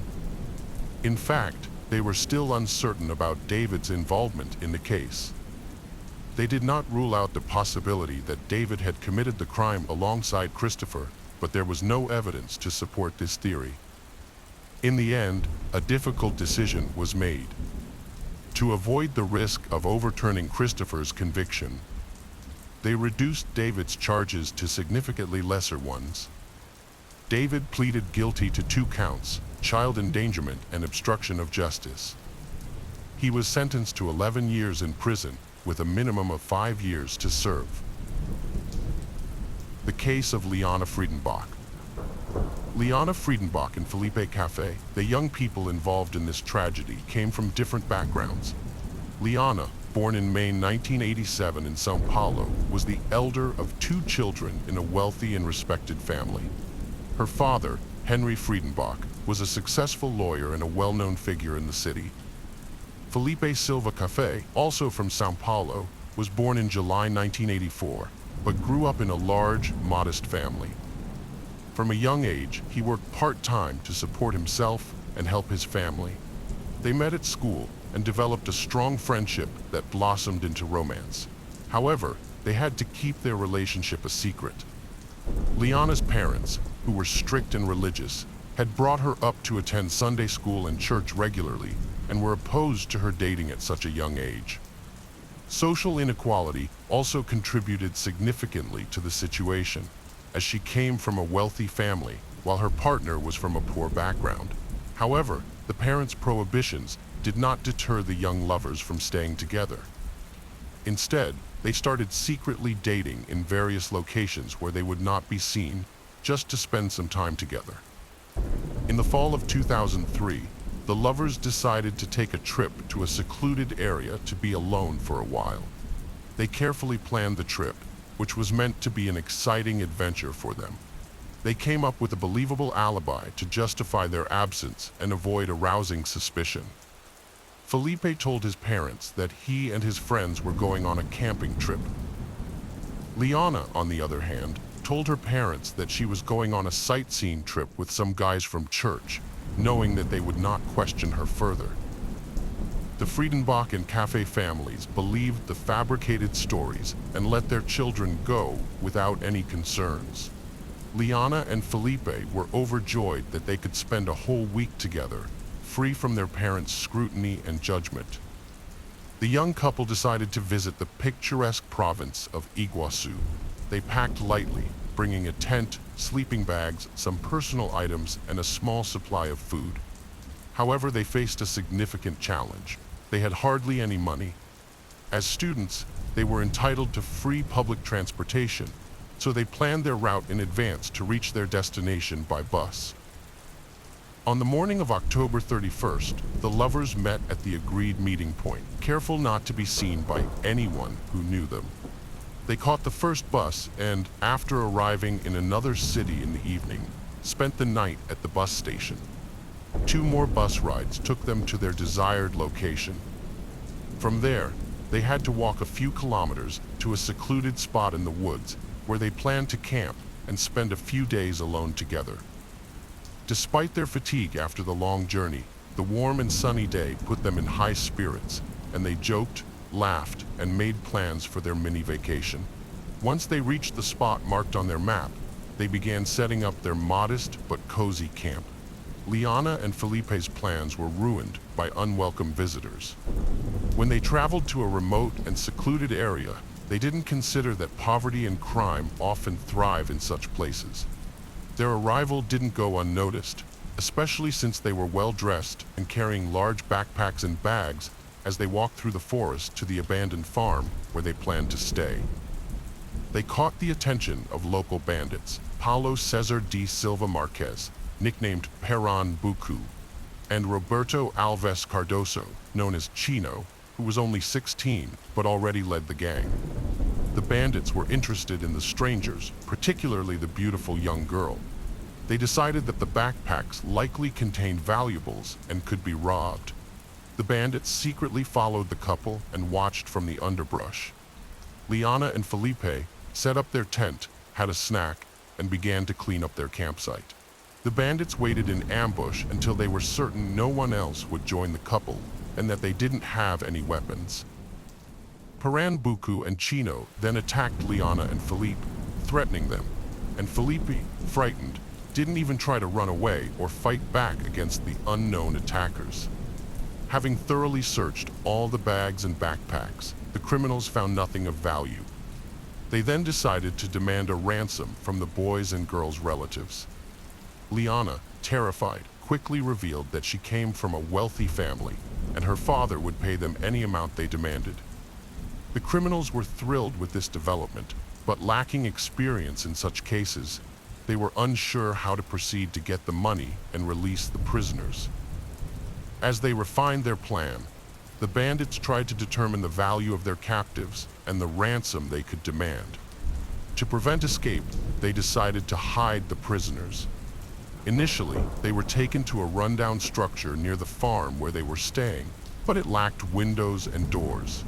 In fact, they were still uncertain about David's involvement in the case. They did not rule out the possibility that David had committed the crime alongside Christopher, but there was no evidence to support this theory. In the end, a difficult decision was made. To avoid the risk of overturning Christopher's conviction, they reduced David's charges to significantly lesser ones. David pleaded guilty to 2 counts, child endangerment and obstruction of justice. He was sentenced to 11 years in prison, with a minimum of 5 years to serve. The case of Liana Friedenbach. Liana Friedenbach and Felipe Cafe, the young people involved in this tragedy, came from different backgrounds. Liana, born in May 1987 in São Paulo, was the elder of 2 children in a wealthy and respected family. Her father, Henry Friedenbach, was a successful lawyer and a well-known figure in the city. Felipe Silva Cafe, also from São Paulo, was born in July 1984, but grew up in a large, modest family. From a young age, he worked part-time to support himself and help his family. They met at school and developed a strong friendship that blossomed into romance. However, they had to keep their relationship a secret. Liana's parents, who were strict and religious, had brought her up to attend Sunday school and church regularly and were opposed to her dating at such a young age. Social inequality also contributed significantly to the situation, as she came from a wealthy family, while her partner was from a poor background. However, the parents' prohibitions did not deter the young lovers from staying together. Instead, they started secretly dating in various locations where they would not be seen, just to spend some time together. In the fall of 2003, the lovers decided to take a trip to a secluded area to be alone for a while. They carefully planned the trip, which was meant to be an exciting adventure for them. They came up with a believable alibi to justify their absence and avoid arousing suspicion. Felipe told his parents that he and his friends were going on a camping trip. Liana, on the other hand, told her parents that she was going on a sightseeing trip with some guys from church, knowing that they would not question her further. The Friedenbach and Cafe families believed the fabricated stories and let their children go without any concerns. Liana and Felipe were overjoyed that they could spend a whole week together, free from their parents' scrutiny and judgment. The young couple decided to visit the picturesque province of Iguazu. They packed lightly, bringing a tent, sleeping bags, some personal items, and a small supply of food. However, they faced a significant challenge. They had hardly any money. As students, they were entitled to free public transportation, so they planned their route in advance to reach their destination by bus. On the morning of October 31st, the lovers met at the agreed meeting point, careful not to be seen by anyone who knew them. They caught the first bus and, after arriving in another city in the evening, spent the night at the bus station. 2 more bus rides took them to their desired location. From there, they had to walk a few kilometers to a secluded spot in the woods where they planned to camp and spend a few days alone together. Despite their fatigue after the long journey, the warm and sunny day put them in high spirits, and they joked, laughed, and made plans for their mini vacation. Once they reached the spot marked on their map, they began setting up their modest but cozy camp. Liana and Felipe's plans were ruined by unwelcome visitors. When they traveled to a remote and secluded area, they didn't consider that poverty and crime often thrive in such places. Their arrival didn't go unnoticed, especially since they were well-dressed and carrying large backpacks and bags as they walked through the forest to the abandoned farm where they planned to stay. They caught the attention of local bandits, Paulo Cesar de Silva Marquez, nicknamed Peron Buku, and Roberto Alves Cardoso, known as Chino, who was only 16 but already led the gang. The bandits were interested in the strangers, particularly the beautiful young girl. They decided that the backpacks likely contained valuables and could be robbed. The bandits secretly followed the couple and watched from the underbrush. Liana and Felipe set up their tent, had a snack, and began to clean up their campsite. The bandits waited in ambush until they were certain no one else would join the couple and that they didn't have any weapons. Pernambuco and Chino then attacked Liana and Felipe, threatening them, and Felipe, frightened, didn't even try to run away or fight back against the unknown attackers. Having thoroughly searched all the bags and backpacks, the criminals found nothing of value. They then decided to demand a ransom from the boys' and girls' relatives. Liana, terrified, quickly revealed that she came from a wealthy family, and her father would pay them any amount they demanded. The criminals were thrilled with this development, but lacking experience in such cases, they were unsure how to proceed to get the money and release the prisoners. As they refined their plan, the bandits tried to determine the value of their captives and the ransom they could demand. To prevent escape, they decided to hide the prisoners. Initially, they were taken to a rundown structure near the farm where they were staying, but it lacked windows and doors.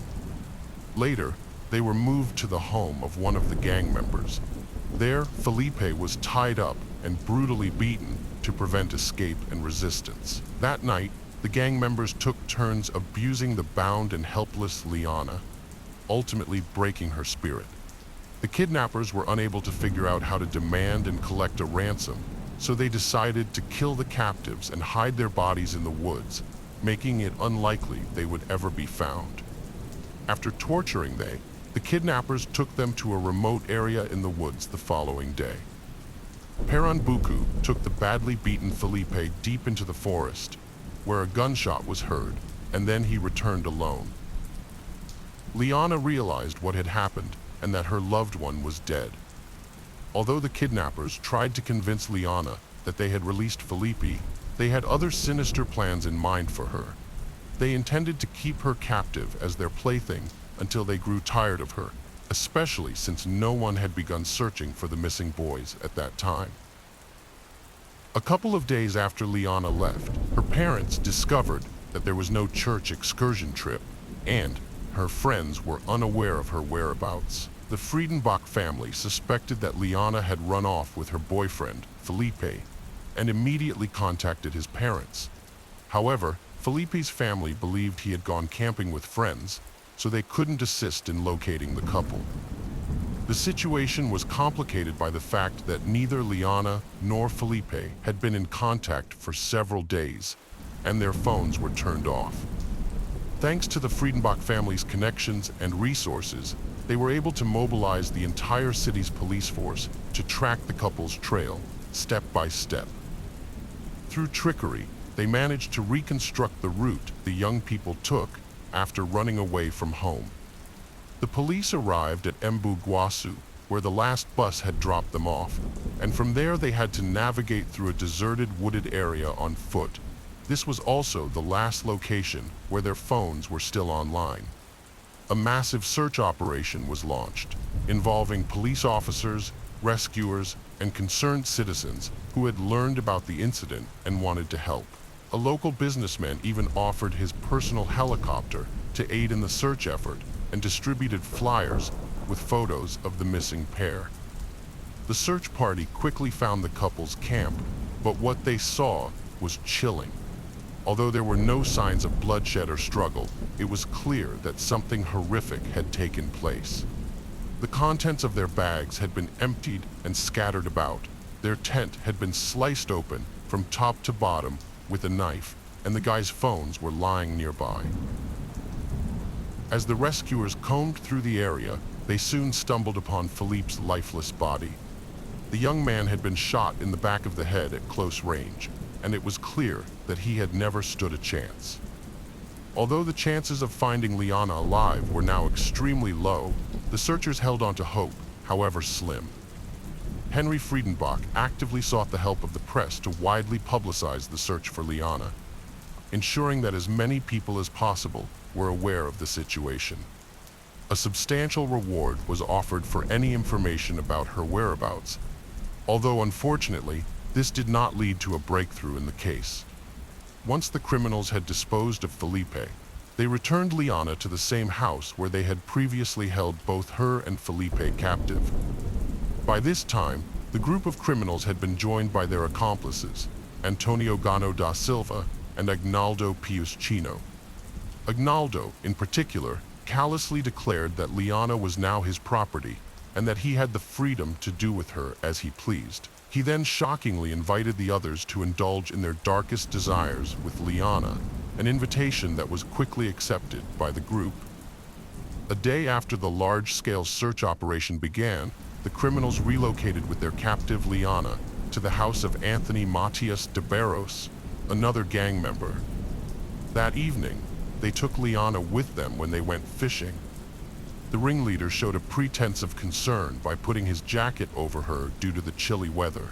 Later, they were moved to the home of one of the gang members. There, Felipe was tied up and brutally beaten to prevent escape and resistance. That night, the gang members took turns abusing the bound and helpless Liana, ultimately breaking her spirit. The kidnappers were unable to figure out how to demand and collect a ransom, so they decided to kill the captives and hide their bodies in the woods, making it unlikely they would ever be found. After torturing the kidnappers took them to a remote area in the woods the following day. Pernambuco took the badly beaten Felipe deep into the forest, where a gunshot was heard, and then he returned alone. Liana realized what had happened and that her loved one was dead. Although the kidnappers tried to convince Liana that they had released Felipe, they had other sinister plans in mind for her. They intended to keep her captive as their plaything until they grew tired of her, especially since no one had begun searching for the missing boys at that time. A couple of days after Liana left, her parents discovered that there was no church excursion trip, and her friends were unaware of her whereabouts. The Friedenbach family suspected that Liana had run off with her boyfriend, Felipe, and immediately contacted his parents. However, Felipe's family believed he had gone camping with friends, so they couldn't assist in locating the couple. The situation was complicated by the fact that neither Liana nor Felipe had been in contact for several days, and their phones were turned off. Thanks to the Friedenbach family's connections and resources, they were able to mobilize the entire city's police force to track the couple's trail, step by step. Through trickery, they managed to reconstruct the route the young people took after running away from home. The police arrived at Embu-Guasu, where the last bus had dropped them off, and from there they had to navigate through a deserted wooded area on foot. This was also the last location where their phones were still online. A massive search operation was launched, involving police officers, rescuers, and concerned citizens who had learned about the incident and wanted to help. A local businessman even offered his personal helicopter to aid in the search effort and distributed flyers with photos of the missing pair. The search party quickly found the couple's camp, but what they saw was chilling. Although there were no signs of bloodshed or struggle, it was clear that something horrific had taken place. The contents of their bags had been emptied and scattered about. Their tent had been sliced open from top to bottom with a knife, and the guys' phones were lying nearby. As the rescuers combed through the area, they soon stumbled upon Philippe's lifeless body. The young man had been shot in the back of the head at close range, and it was clear that he had never stood a chance. Although the chances of finding Liana alive were now extremely low, the searchers held on to hope, however slim. Henry Friedenbach actively sought the help of the press to widely publicize the search for Liana, ensuring that as many people as possible were aware of the situation. A substantial reward was offered for any information about her whereabouts, although unfortunately, this did not lead to a breakthrough in the case. Once the criminals had disposed of Felipe, they returned Liana to the same house where they had previously held both her and Felipe captive. By this time, the group of criminals had been joined by their accomplices, Antonio Gano da Silva and Agnaldo Pius Chino. Agnaldo, in particular, callously declared that Liana was now his property and that he had the freedom to do with her as he pleased. He then shockingly invited the others to indulge in their darkest desires with Liana, an invitation that was quickly accepted by the group. A day after the large-scale search operation began, the criminals relocated with their captive Liana to the house of Anthony Matias de Barros, another gang member. That evening, they took Liana with them when they went fishing. The ringleader showed a pretense of concern by putting his jacket over her due to the chilly weather.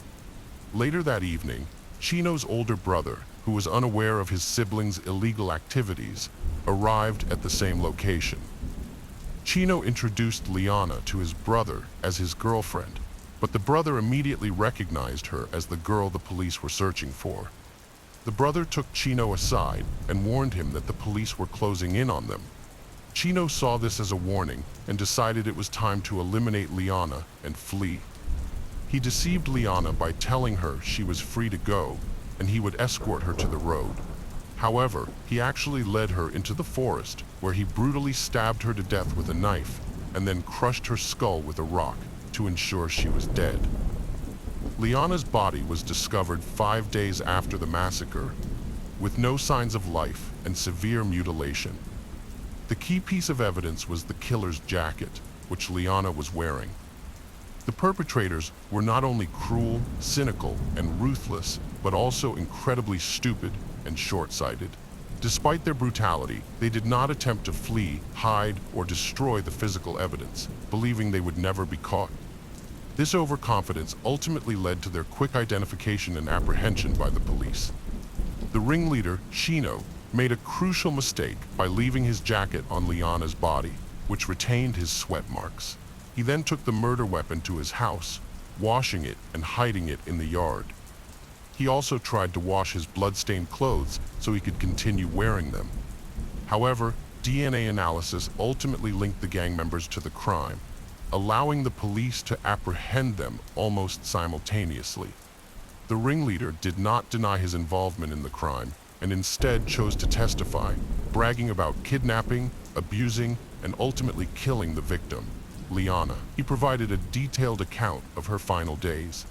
Later that evening, Chino's older brother, who was unaware of his siblings' illegal activities, arrived at the same location. Chino introduced Liana to his brother as his girlfriend, but the brother immediately recognized her as the girl the police were searching for. The brother took Chino aside and warned him that the police were closing in on them. Chino saw this as a warning and decided it was time to eliminate Liana and flee. He deceived Liana by telling her she was free to go and he would escort her to the road. However, he actually led her into the forest where he brutally stabbed her to death with a knife and then crushed her skull with a rock to ensure she was dead. Liana's body was discovered 5 days after the massacre, with no signs of life and severe mutilation. The key piece of evidence was the killer's jacket, which Liana was wearing. The perpetrators were not only cruel, cynical, and ruthless, but also incredibly stupid and short-sighted. Despite their brutality, they did not attempt to flee, hide, or destroy the physical evidence, believing they would never be caught. This overconfidence ultimately led to their quick identification and apprehension by the police. The ringleader, Chino, made a crucial mistake by leaving his jacket on Liana's body, which retained his sweat marks. He then took the murder weapon to his house, washing it and hiding it in the yard. He also tried to wash his blood-stained clothes so he could continue wearing them. However, DNA analysis ultimately linked the gang members to the crime, allowing the police to apprehend them almost simultaneously. The ringleader did not deny his involvement in the crime, and instead chose to testify, bragging about kidnapping, abusing, and ultimately killing the victim, Liana. He provided a detailed account of her final days.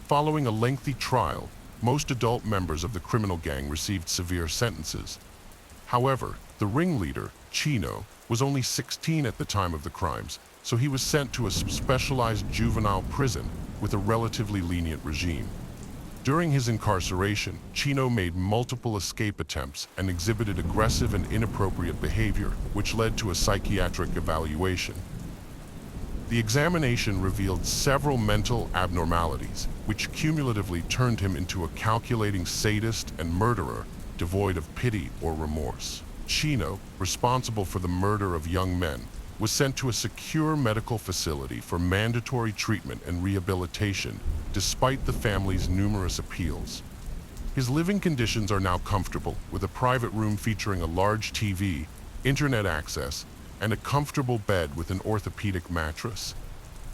Following a lengthy trial, most adult members of the criminal gang received severe sentences. However, the ringleader, Chino, was only 16 at the time of the crimes, so he was sent to a specialized juvenile prison with a relatively lenient regime. During his incarceration, Chino made multiple escape attempts and exhibited aggressive and inappropriate behavior, which led to a psychiatric evaluation. The examination revealed several mental abnormalities, which cumulatively turned him into a calculating sadist and murderer devoid of pity or remorse. Chino, responsible for the murder of young men, was sent to a secure medical facility for mandatory treatment and rehabilitation, despite the family's numerous appeals. His living conditions are now comfortable, with a private room featuring a large TV, internet access, and a comfortable bed with an orthopedic mattress.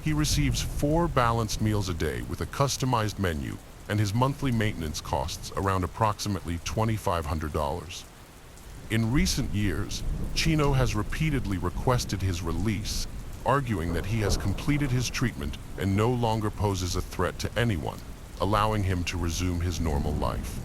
He receives 4 balanced meals a day with a customized menu, and his monthly maintenance costs around approximately $2,500. In recent years, Chino has repeatedly requested his release, arguing that he has completed his treatment and no longer poses a threat to anyone, allowing him to resume his normal life.